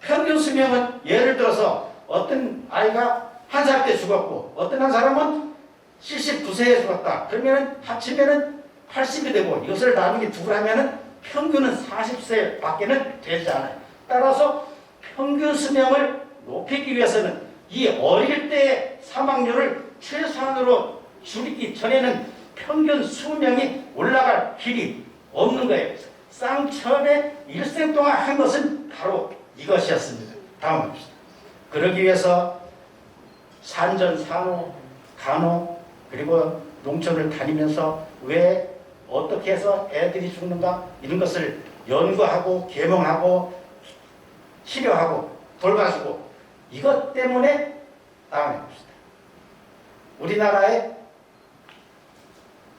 평균 수명은 예를 들어서 어떤 아이가 1살 때 죽었고 어떤 한 사람은 79세에 죽었다. 그러면 합치면은 80이 되고 이것을 나누기 2로 하면은 평균은 40세 밖에는 되지 않아요. 따라서 평균 수명을 높이기 위해서는 이 어릴 때의 사망률을 최소한으로 줄이기 전에는 평균 수명이 올라갈 길이 없는 거예요. 쌍천의 일생 동안 한 것은 바로 이것이었습니다. 다음 봅시다. 그러기 위해서 산전, 산후, 간호 그리고 농촌을 다니면서 왜 어떻게 해서 애들이 죽는가 이런 것을 연구하고 계몽하고 치료하고 돌봐주고 이것 때문에 다음에 봅시다. 우리나라에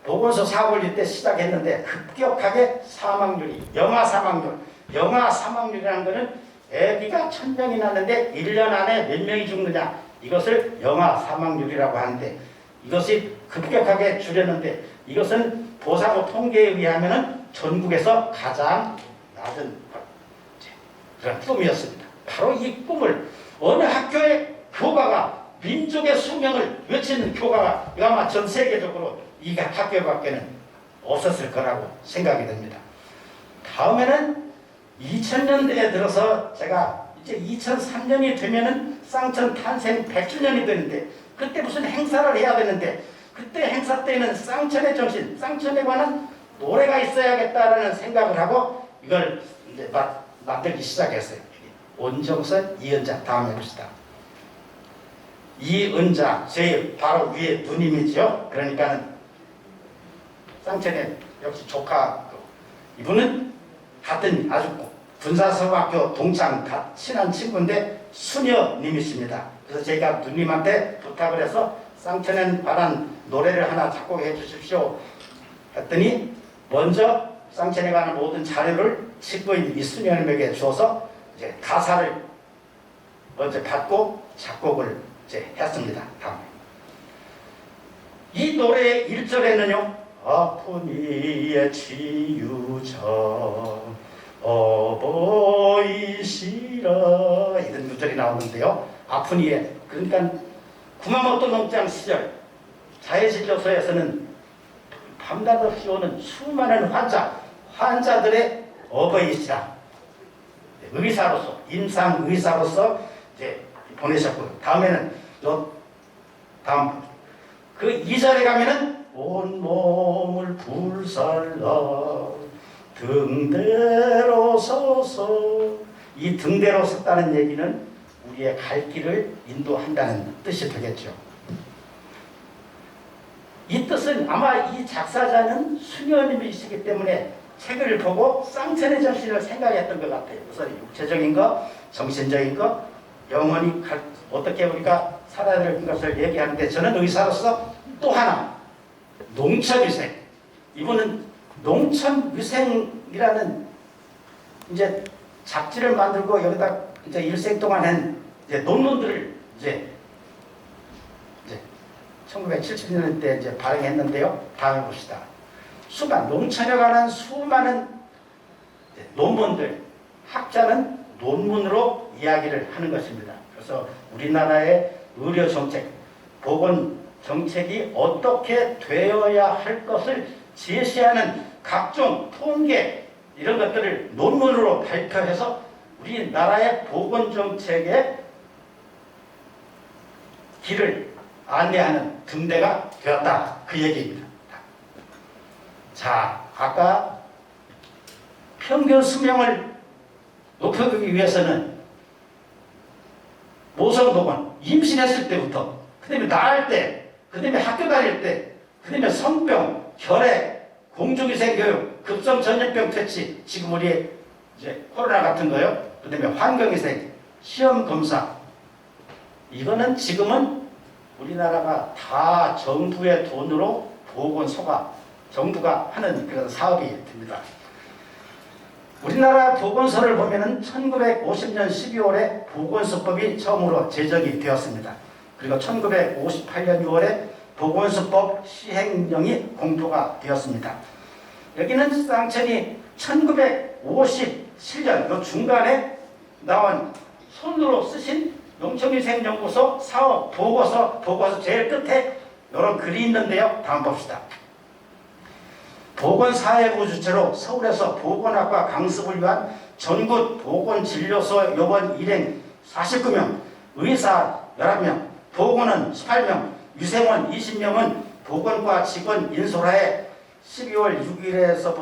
보건소 사고를 이때 시작했는데 급격하게 사망률이 영아 사망률이라는 것은 아기가 1000명이 났는데 1년 안에 몇 명이 죽느냐 이것을 영아 사망률이라고 하는데 이것이 급격하게 줄였는데 이것은 보사고 통계에 의하면 전국에서 가장 낮은 그런 꿈이었습니다. 바로 이 꿈을 어느 학교의 교가가 민족의 수명을 외치는 교가가 아마 전 세계적으로 이 학교밖에는 없었을 거라고 생각이 됩니다. 다음에는 2000년대에 들어서 제가 이제 2003년이 되면은 쌍천 탄생 100주년이 되는데 그때 무슨 행사를 해야 되는데 그때 행사 때는 쌍천의 정신, 쌍천에 관한 노래가 있어야겠다라는 생각을 하고 이걸 이제 만들기 시작했어요. 온정선, 이은자 다음에 봅시다. 이은자 제일 바로 위에 누님이죠. 그러니까는 쌍천의 역시 조카 이분은 같은 아주 군사서학교 동창 친한 친구인데 수녀님이십니다. 그래서 제가 누님한테 부탁을 해서 쌍천에 관한 노래를 하나 작곡해 주십시오 했더니 먼저 쌍천에 관한 모든 자료를 친구인 이 수녀님에게 줘서 이제 가사를 먼저 받고 작곡을 이제 했습니다. 다음에 이 노래의 1절에는요 아픈 이의 치유자 어버이시라 이런 구절이 나오는데요. 아픈 이의 그러니까 구마모토 농장 시절 자해진료소에서는 밤낮 없이 오는 수많은 환자들의 어버이시라 의사로서 임상 의사로서 이제 보내셨고요. 다음에는 다음 그 2절에 가면은 온 몸을 불살라 등대로 서서 이 등대로 섰다는 얘기는 우리의 갈 길을 인도한다는 뜻이 되겠죠. 이 뜻은 아마 이 작사자는 수녀님이시기 때문에 책을 보고 쌍천의 정신을 생각했던 것 같아요. 그래서 육체적인 거, 정신적인 거, 영혼이 어떻게 우리가 살아야 될 것을 얘기하는데, 저는 의사로서 또 하나, 농촌위생. 이분은 농촌위생이라는 이제 잡지를 만들고 여기다 이제 일생 동안 한 이제 논문들을 이제 1970년대 이제 발행했는데요. 다음에 봅시다. 농촌에 관한 수많은 논문들, 학자는 논문으로 이야기를 하는 것입니다. 그래서 우리나라의 의료 정책, 보건 정책이 어떻게 되어야 할 것을 제시하는 각종 통계 이런 것들을 논문으로 발표해서 우리나라의 보건 정책의 길을 안내하는 등대가 되었다. 그 얘기입니다. 자, 아까 평균 수명을 높여주기 위해서는 모성보건, 임신했을 때부터, 그 다음에 낳을 때, 그 다음에 학교 다닐 때, 그 다음에 성병, 결핵, 공중위생교육, 급성전염병 퇴치, 지금 우리 이제 코로나 같은 거요. 그 다음에 환경위생, 시험검사. 이거는 지금은 우리나라가 다 정부의 돈으로 보건소가, 정부가 하는 그런 사업이 됩니다. 우리나라 보건소를 보면은 1950년 12월에 보건소법이 처음으로 제정이 되었습니다. 그리고 1958년 6월에 보건소법 시행령이 공포가 되었습니다. 여기는 쌍천이 1957년 요 중간에 나온 손으로 쓰신 농촌위생연구소 사업 보고서 제일 끝에 이런 글이 있는데요. 다음 봅시다. 보건사회부 주체로 서울에서 보건학과 강습을 위한 전국 보건진료소 요원 일행 49명, 의사 11명, 보건원 18명, 유생원 20명은 보건과 직원 인솔하에 12월 6일에서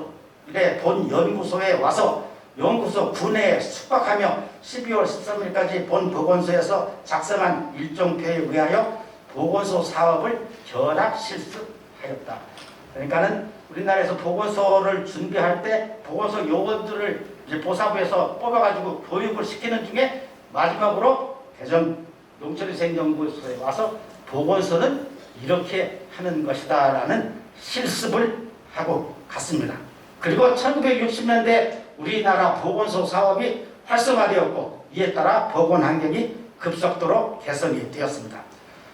본 연구소에 와서 연구소 군내에 숙박하며 12월 13일까지 본 보건소에서 작성한 일정표에 의하여 보건소 사업을 견학 실습하였다. 그러니까는 우리나라에서 보건소를 준비할 때 보건소 요원들을 이제 보사부에서 뽑아가지고 교육을 시키는 중에 마지막으로 대전 농촌위생연구소에 와서 보건소는 이렇게 하는 것이다 라는 실습을 하고 갔습니다. 그리고 1960년대 우리나라 보건소 사업이 활성화되었고 이에 따라 보건 환경이 급속도로 개선이 되었습니다.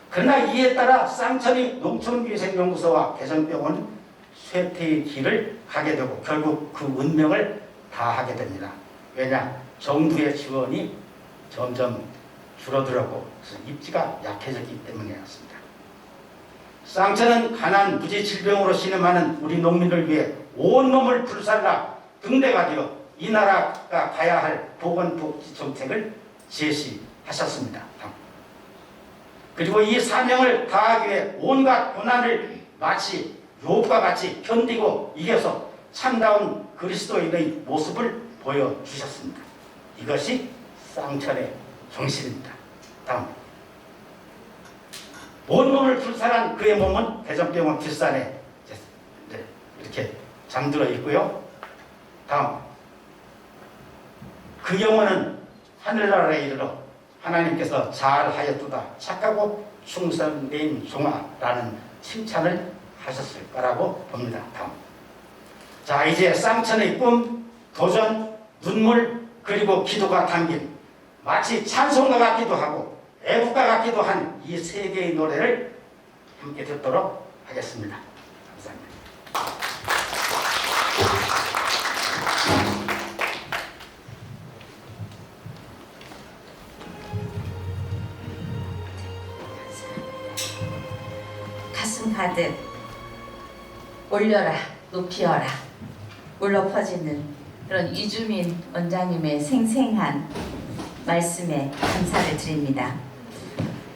그러나 이에 따라 쌍천이 농촌위생연구소와 개정병원은 쇠퇴의 길을 가게 되고 결국 그 운명을 다하게 됩니다. 왜냐? 정부의 지원이 점점 줄어들었고 입지가 약해졌기 때문이었습니다. 쌍천은 가난, 무지, 질병으로 신음하는 우리 농민을 위해 온몸을 불살라 등대가 되어 이 나라가 가야 할 보건복지 정책을 제시하셨습니다. 그리고 이 사명을 다하기 위해 온갖 고난을 마치 욥과 같이 견디고 이겨서 참다운 그리스도인의 모습을 보여주셨습니다. 이것이 쌍천의 정신입니다. 다음. 온몸을 불살한 그의 몸은 대전병원 뒷산에 이렇게 잠들어 있고요. 다음. 그 영혼은 하늘나라에 이르러 하나님께서 잘하였도다 착하고 충성된 종아라는 칭찬을 하셨을 거라고 봅니다. 다음. 자, 이제 쌍천의 꿈, 도전, 눈물, 그리고 기도가 담긴 마치 찬송가 같기도 하고 애국가 같기도 한 이 세 개의 노래를 함께 듣도록 하겠습니다. 감사합니다. 가슴 가득 올려라 높이어라 울려 퍼지는 그런 이주민 원장님의 생생한 말씀에 감사를 드립니다.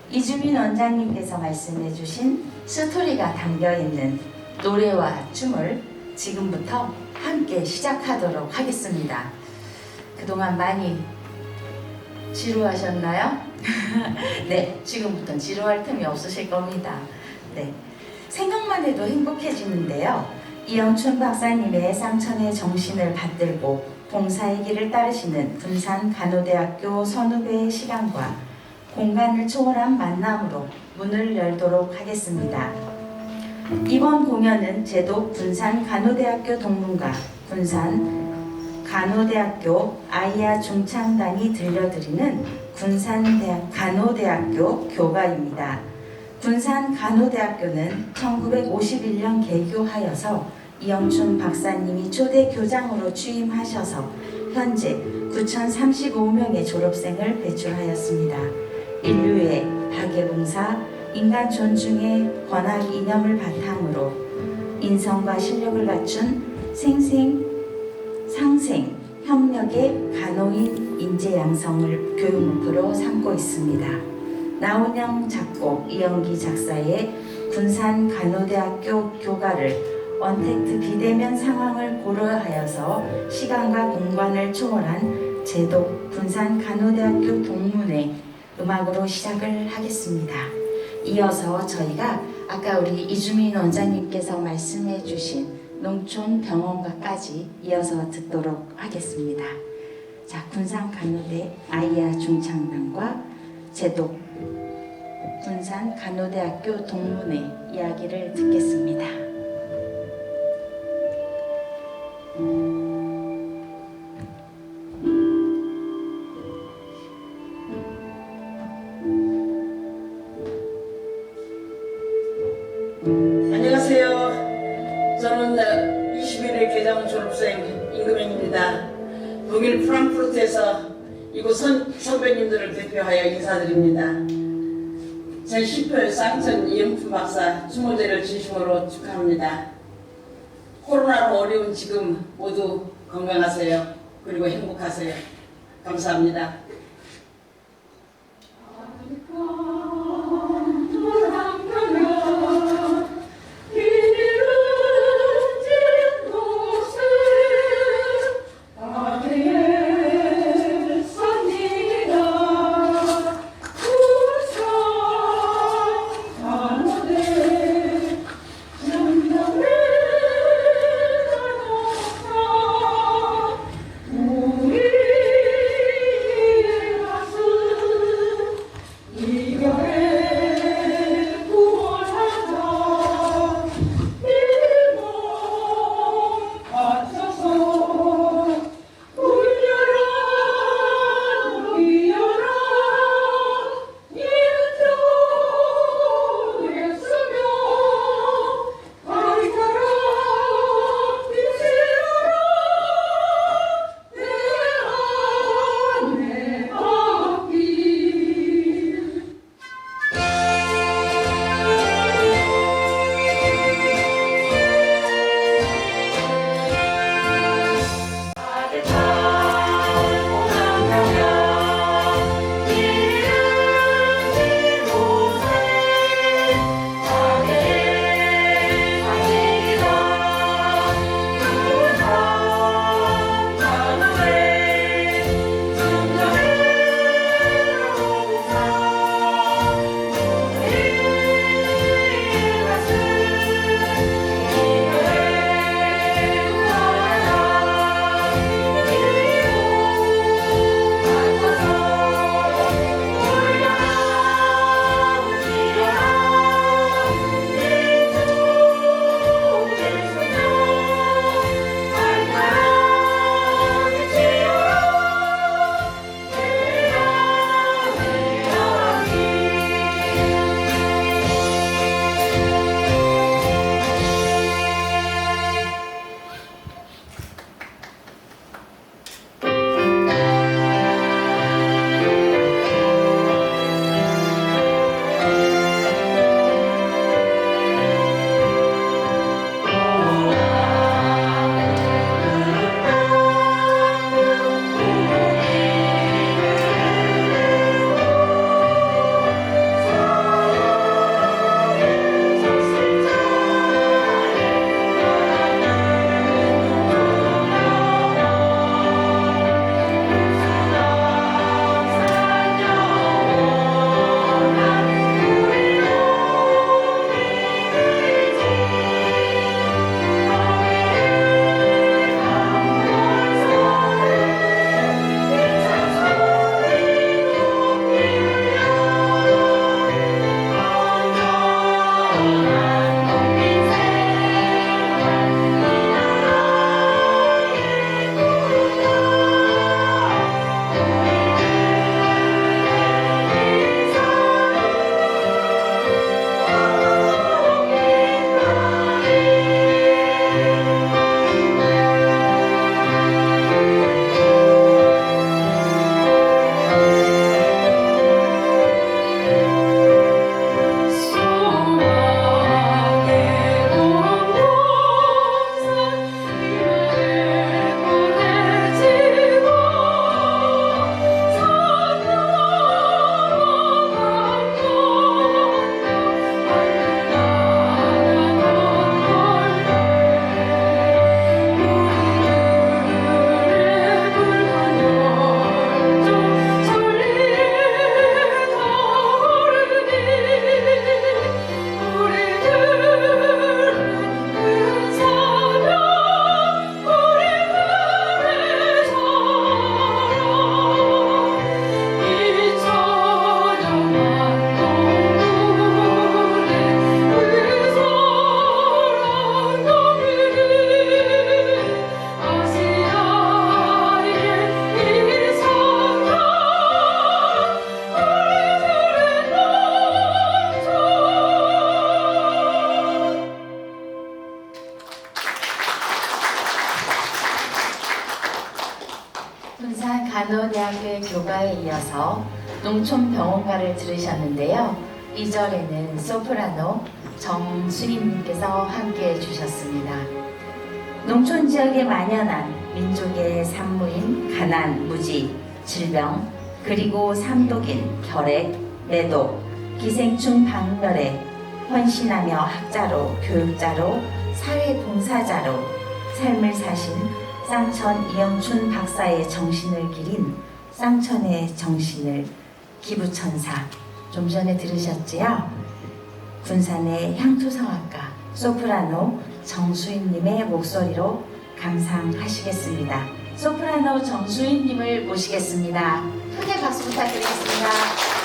이주민 원장님께서 말씀해 주신 스토리가 담겨있는 노래와 춤을 지금부터 함께 시작하도록 하겠습니다. 그동안 많이 지루하셨나요? 네, 지금부터 지루할 틈이 없으실 겁니다. 네. 생각만 해도 행복해지는데요. 이영춘 박사님의 쌍천의 정신을 받들고 봉사의 길을 따르시는 군산 간호대학교 선후배의 시간과 공간을 초월한 만남으로 문을 열도록 하겠습니다. 이번 공연은 제독 군산 간호대학교 동문과 군산 간호대학교 아이아 중창단이 들려드리는 군산 간호대학교 교가입니다. 군산 간호대학교는 1951년 개교하여서 이영춘 박사님이 초대 교장으로 취임하셔서 현재 9,035명의 졸업생을 배출하였습니다. 인류의 박애봉사, 인간 존중의 권학 이념을 바탕으로 인성과 실력을 갖춘 상생, 협력의 간호인 인재 양성을 교육 목표로 삼고 있습니다. 나훈영 작곡, 이영기 작사의 군산 간호대학교 교가를 언택트 비대면 상황을 고려하여서 시간과 공간을 초월한 제독 군산 간호대학교 동문회 음악으로 시작을 하겠습니다. 이어서 저희가 아까 우리 이주민 원장님께서 말씀해 주신 농촌병원가까지 이어서 듣도록 하겠습니다. 자, 군산 간호대 아이아 중창단과 제독 군산 간호대학교 동문회 이야기를 듣겠습니다. 안녕하세요. 저는 21회 개장 졸업생 임금영입니다. 독일 프랑크푸르트에서 이곳 선배님들을 대표하여 인사드립니다. 제10회 쌍천 이영춘 박사 추모제를 진심으로 축하합니다. 코로나로 어려운 지금 모두 건강하세요. 그리고 행복하세요. 감사합니다. 농촌대학의 교가에 이어서 농촌병원가를 들으셨는데요. 2절에는 소프라노 정수인님께서 함께해 주셨습니다. 농촌 지역에 만연한 민족의 산무인 가난, 무지, 질병, 그리고 삼독인, 결핵, 매독, 기생충 박멸에 헌신하며 학자로, 교육자로, 사회봉사자로 삶을 사신 쌍천 이영춘 박사의 정신을 기린 쌍천의 정신을 기부천사, 좀 전에 들으셨지요? 군산의 향토성악가 소프라노 정수인님의 목소리로 감상하시겠습니다. 소프라노 정수인님을 모시겠습니다. 크게 박수 부탁드리겠습니다.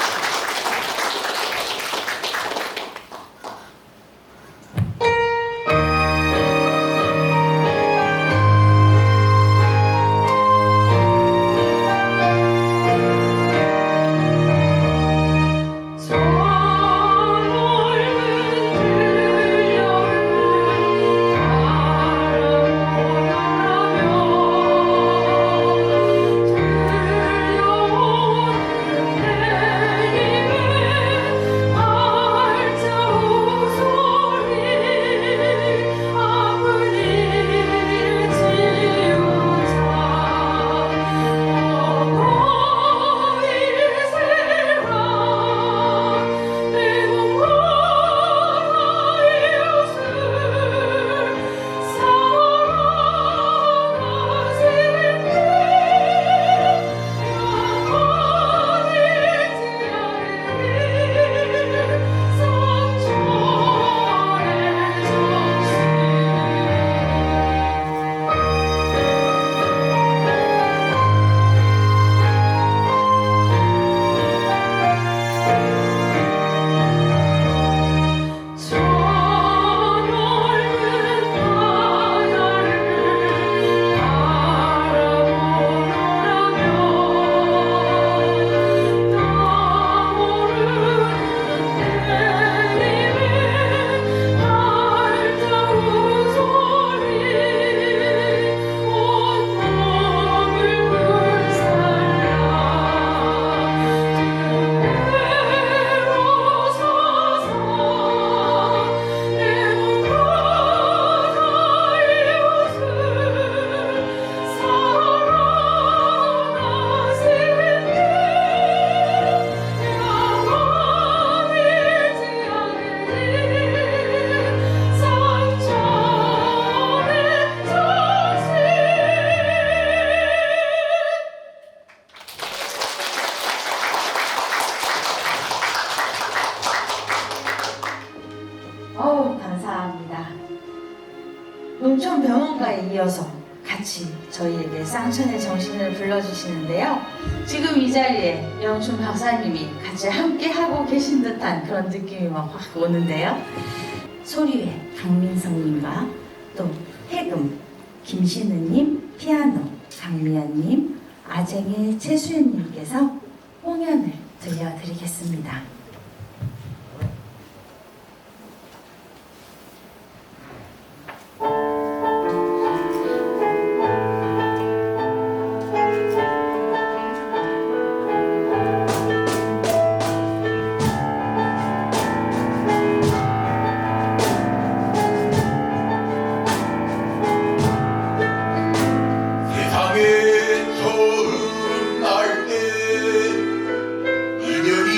감사합니다. 농촌병원가에 이어서 같이 저희에게 쌍천의 정신을 불러주시는데요. 지금 이 자리에 영춘 박사님이 같이 함께 하고 계신 듯한 그런 느낌이 막 확 오는데요. 소리회 강민성님과 또 해금 김신우님, 피아노 강미연님, 아쟁의 최수연님께서 홍연을 들려드리겠습니다. 처음 날 때 인연이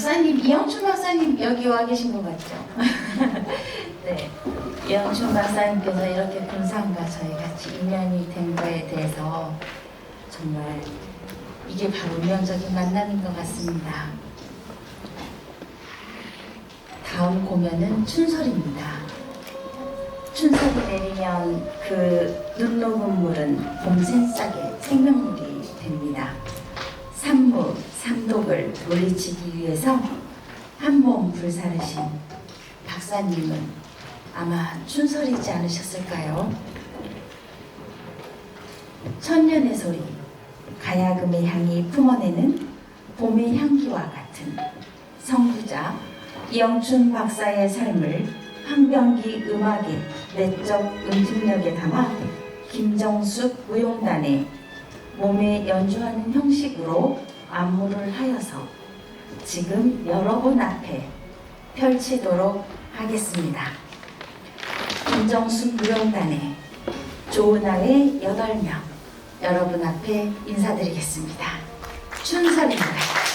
박사님, 이영춘 박사님 여기 와 계신 것 같죠? 네, 이영춘 박사님께서 이렇게 군상과 저희 같이 인연이 된 거에 대해서 정말 이게 바로 운명적인 만남인 것 같습니다. 다음 공연은 춘설입니다. 춘설이 내리면 그 눈 녹은 물은 봄새싹의 생명물이 됩니다. 산무, 삼독을 물리치기 위해서 한 몸 불사르신 박사님은 아마 춘설이지 않으셨을까요? 천년의 소리, 가야금의 향이 품어내는 봄의 향기와 같은 성부자 이영춘 박사의 삶을 황병기 음악의 내적 응집력에 담아 김정숙 무용단의 몸에 연주하는 형식으로 안무를 하여서 지금 여러분 앞에 펼치도록 하겠습니다. 김정숙 무용단의 조은아의 8명 여러분 앞에 인사드리겠습니다. 춘설입니다.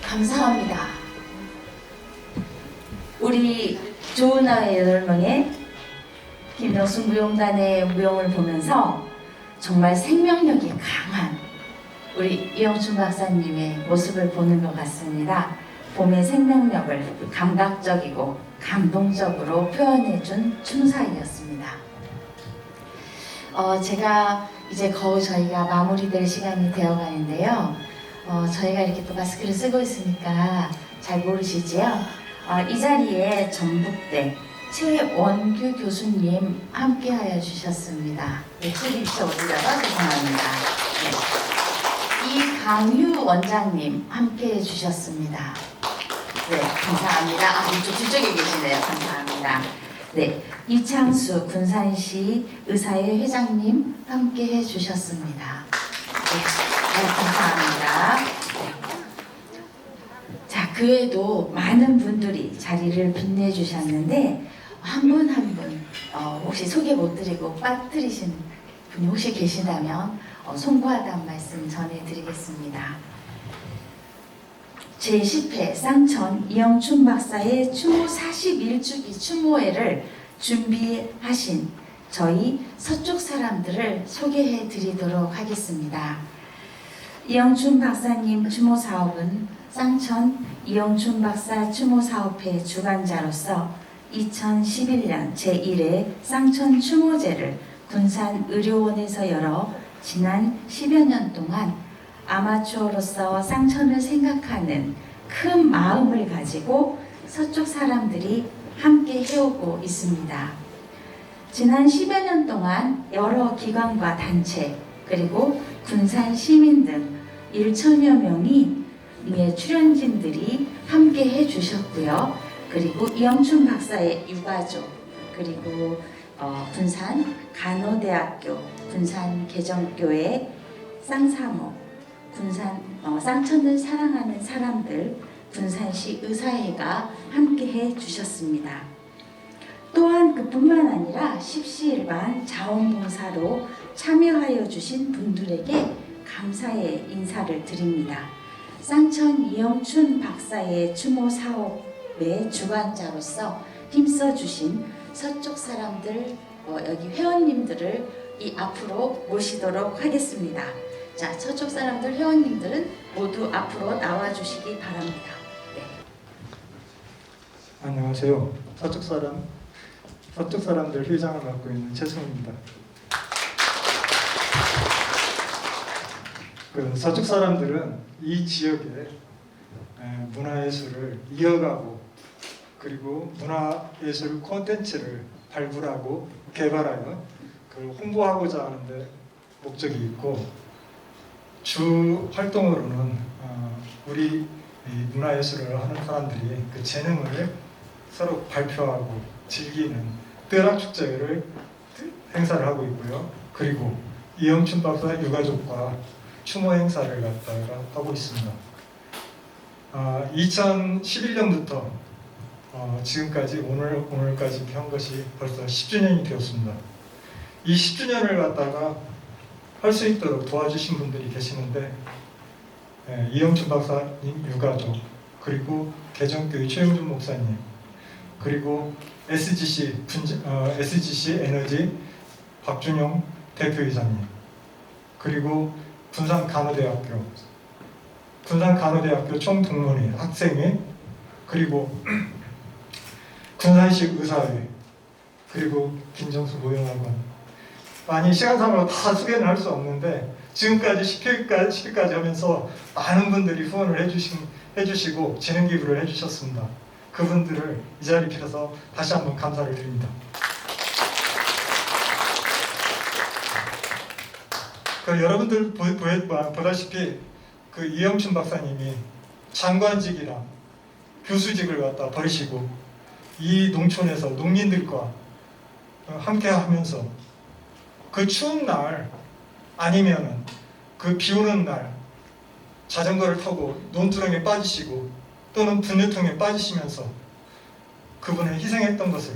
감사합니다. 우리 좋은 아이 8명의 김명수 무용단의 무용을 보면서 정말 생명력이 강한 우리 이영춘 박사님의 모습을 보는 것 같습니다. 봄의 생명력을 감각적이고 감동적으로 표현해준 춤사위였습니다. 제가 이제 거의 저희가 마무리될 시간이 되어가는데요. 저희가 이렇게 또 마스크를 쓰고 있으니까 잘 모르시지요? 이 자리에 전북대 최원규 교수님 함께하여 주셨습니다. 네, 책임져 올려서 죄송합니다. 네. 이강유 원장님 함께해 주셨습니다. 네, 감사합니다. 뒤쪽에 계시네요. 감사합니다. 네, 이창수 군산시 의사회 회장님 함께해 주셨습니다. 네, 감사합니다. 자, 그 외에도 많은 분들이 자리를 빛내주셨는데 한 분 한 분 혹시 소개 못 드리고 빠뜨리신 분이 혹시 계시다면 송구하다는 말씀 전해드리겠습니다. 제10회 쌍천 이영춘 박사의 추모 41주기 추모회를 준비하신 저희 서쪽 사람들을 소개해 드리도록 하겠습니다. 이영춘 박사님 추모 사업은 쌍천 이영춘 박사 추모 사업회 주관자로서 2011년 제1회 쌍천 추모제를 군산의료원에서 열어 지난 10여 년 동안 아마추어로서 쌍천을 생각하는 큰 마음을 가지고 서쪽 사람들이 함께 해오고 있습니다. 지난 10여 년 동안 여러 기관과 단체 그리고 군산 시민 등 1천여 명의 출연진들이 함께 해주셨고요. 그리고 이영춘 박사의 유가족 그리고 군산 간호대학교 군산 개정교회 쌍사모 군산 쌍천을 사랑하는 사람들 군산시 의사회가 함께해 주셨습니다. 또한 그뿐만 아니라 십시일반 자원봉사로 참여하여 주신 분들에게 감사의 인사를 드립니다. 쌍천 이영춘 박사의 추모 사업의 주관자로서 힘써 주신 서쪽 사람들 여기 회원님들을 이 앞으로 모시도록 하겠습니다. 자, 서쪽 사람들 회원님들은 모두 앞으로 나와 주시기 바랍니다. 네. 안녕하세요. 서쪽 사람들 회장을 맡고 있는 최승우입니다. 서쪽 사람들은 이 지역의 문화예술을 이어가고 그리고 문화예술 콘텐츠를 발굴하고 개발하여 홍보하고자 하는데 목적이 있고 주 활동으로는 우리 문화예술을 하는 사람들이 그 재능을 서로 발표하고 즐기는 뜨락축제를 행사를 하고 있고요. 그리고 이영춘 박사 유가족과 추모 행사를 갖다가 하고 있습니다. 2011년부터 지금까지 오늘까지 한 것이 벌써 10주년이 되었습니다. 이 10주년을 갖다가 할 수 있도록 도와주신 분들이 계시는데 이영춘 박사님 유가족 그리고 개정교회 최영준 목사님 그리고 SGC 에너지 박준영 대표이사님 그리고 군산간호대학교 총동문회 학생회 그리고 군산시 의사회 그리고 김정수 모형학원 많이 시간상으로 다 소개는 할 수 없는데 지금까지 10회까지 하면서 많은 분들이 후원을 해주시고 재능 기부를 해주셨습니다. 그분들을 이 자리 빌어서 다시 한번 감사를 드립니다. 여러분들 보다시피 이영춘 박사님이 장관직이랑 교수직을 갖다 버리시고 이 농촌에서 농민들과 함께 하면서 그 추운 날 아니면은 그 비 오는 날 자전거를 타고 논두렁에 빠지시고 또는 분유통에 빠지시면서 그분의 희생했던 것을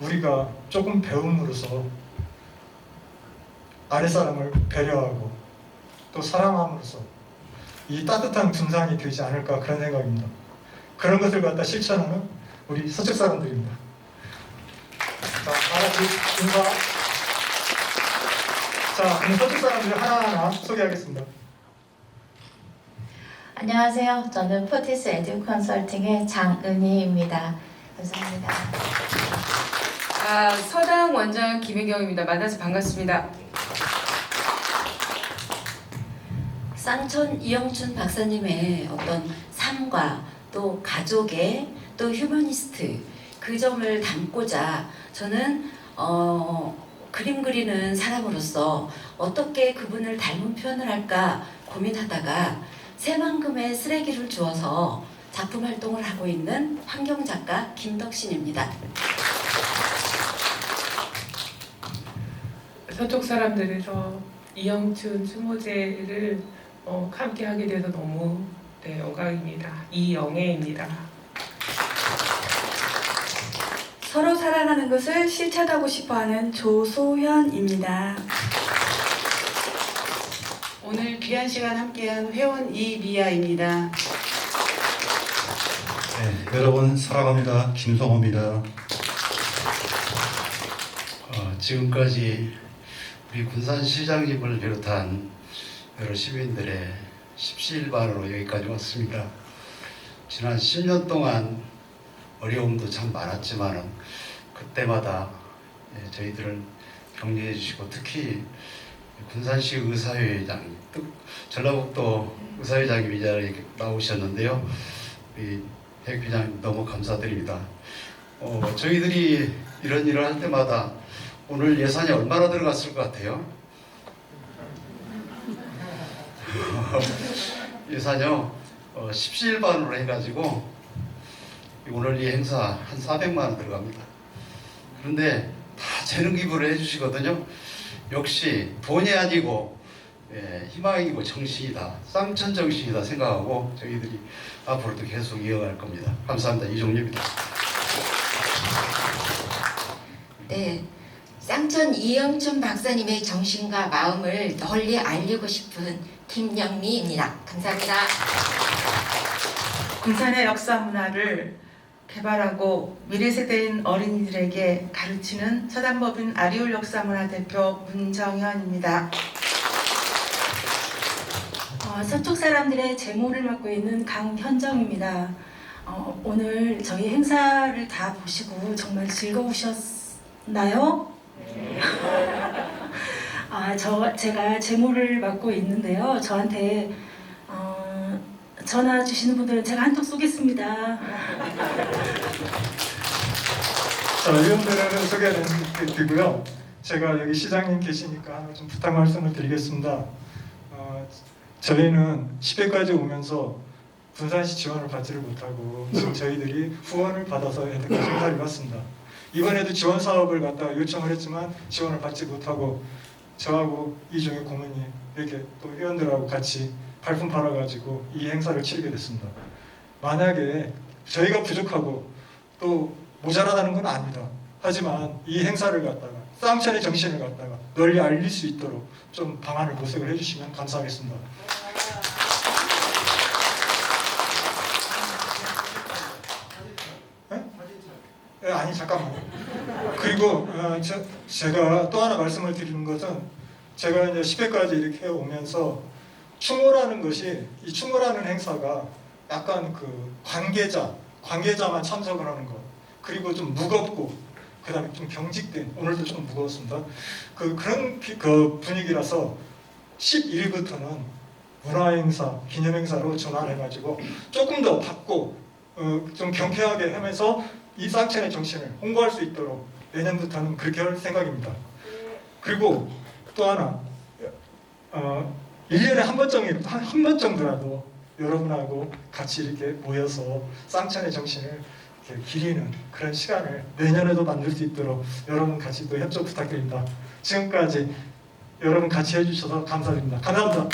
우리가 조금 배움으로써 아랫사람을 배려하고 또 사랑함으로써 이 따뜻한 군산이 되지 않을까 그런 생각입니다. 그런 것을 갖다 실천하는 우리 서쪽 사람들입니다. 자, 하나씩 인사. 자, 그럼 서쪽 사람들 하나하나 소개하겠습니다. 안녕하세요. 저는 포티스 에듀 컨설팅의 장은희입니다. 감사합니다. 서당 원장 김혜경입니다. 만나서 반갑습니다. 쌍천 이영춘 박사님의 어떤 삶과 또 가족의 또 휴머니스트 그 점을 담고자 저는 그림 그리는 사람으로서 어떻게 그분을 닮은 표현을 할까 고민하다가 새만금의 쓰레기를 주워서 작품 활동을 하고 있는 환경작가 김덕신입니다. 서쪽 사람들에서 이영춘 추모제를 함께 하게 돼서 너무 영광입니다. 이영애입니다. 서로 사랑하는 것을 실천하고 싶어하는 조소현입니다. 오늘 귀한 시간 함께한 회원 이미아입니다. 네, 여러분 사랑합니다. 김성호입니다. 지금까지 우리 군산시장님을 비롯한 여러 시민들의 십시일반으로 여기까지 왔습니다. 지난 10년 동안 어려움도 참 많았지만 그때마다 저희들을 격려해 주시고 특히 군산시 의사회장, 전라북도 의사회장님 이 자리에 나오셨는데요. 우리 대표장님 너무 감사드립니다. 저희들이 이런 일을 할 때마다 오늘 예산이 얼마나 들어갔을 것 같아요? 예산이요 17반으로 해가지고 오늘 이 행사 한 400만 원 들어갑니다. 그런데 다 재능 기부를 해주시거든요. 역시 돈이 아니고 희망이고 정신이다, 쌍천 정신이다 생각하고 저희들이 앞으로도 계속 이어갈 겁니다. 감사합니다. 이종립입니다. 네, 쌍천 이영춘 박사님의 정신과 마음을 널리 알리고 싶은 김영미입니다. 감사합니다. 군산의 역사 문화를 개발하고 미래 세대인 어린이들에게 가르치는 서단법인 아리울 역사문화 대표 문정현입니다. 서쪽 사람들의 제모를 맡고 있는 강현정입니다. 오늘 저희 행사를 다 보시고 정말 즐거우셨나요? 네. 제가 제모를 맡고 있는데요. 저한테 전화 주시는 분들은 제가 한턱 쏘겠습니다. 자, 위원들은 소개를 드리고요. 제가 여기 시장님 계시니까 하나 좀 부탁 말씀을 드리겠습니다. 저희는 10회까지 오면서 군산시 지원을 받지를 못하고 지금 저희들이 후원을 받아서 여태까지 행사를 왔습니다. 이번에도 지원 사업을 갖다가 요청을 했지만 지원을 받지 못하고 저하고 이종혁 고문님 이렇게 또 회원들하고 같이 발품 팔아가지고 이 행사를 치르게 됐습니다. 만약에 저희가 부족하고 또 모자라다는 건 아닙니다. 하지만 이 행사를 갖다가 쌍천의 정신을 갖다가 널리 알릴 수 있도록 좀 방안을 모색을 해주시면 감사하겠습니다. 네, 아니 잠깐만요. 그리고 제가 또 하나 말씀을 드리는 것은 제가 이제 10회까지 이렇게 오면서 추모라는 것이 이 추모라는 행사가 약간 그 관계자만 참석을 하는 것 그리고 좀 무겁고 그 다음에 좀 경직된 오늘도 좀 무거웠습니다. 그런 그 분위기라서 11일부터는 문화행사, 기념행사로 전환해가지고 조금 더 받고 좀 경쾌하게 하면서 이 쌍천의 정신을 홍보할 수 있도록 내년부터는 그렇게 할 생각입니다. 그리고 또 하나 1년에 한 번 정도라도 여러분하고 같이 이렇게 모여서 쌍천의 정신을 이렇게 기리는 그런 시간을 내년에도 만들 수 있도록 여러분 같이 또 협조 부탁드립니다. 지금까지 여러분 같이 해주셔서 감사드립니다. 감사합니다.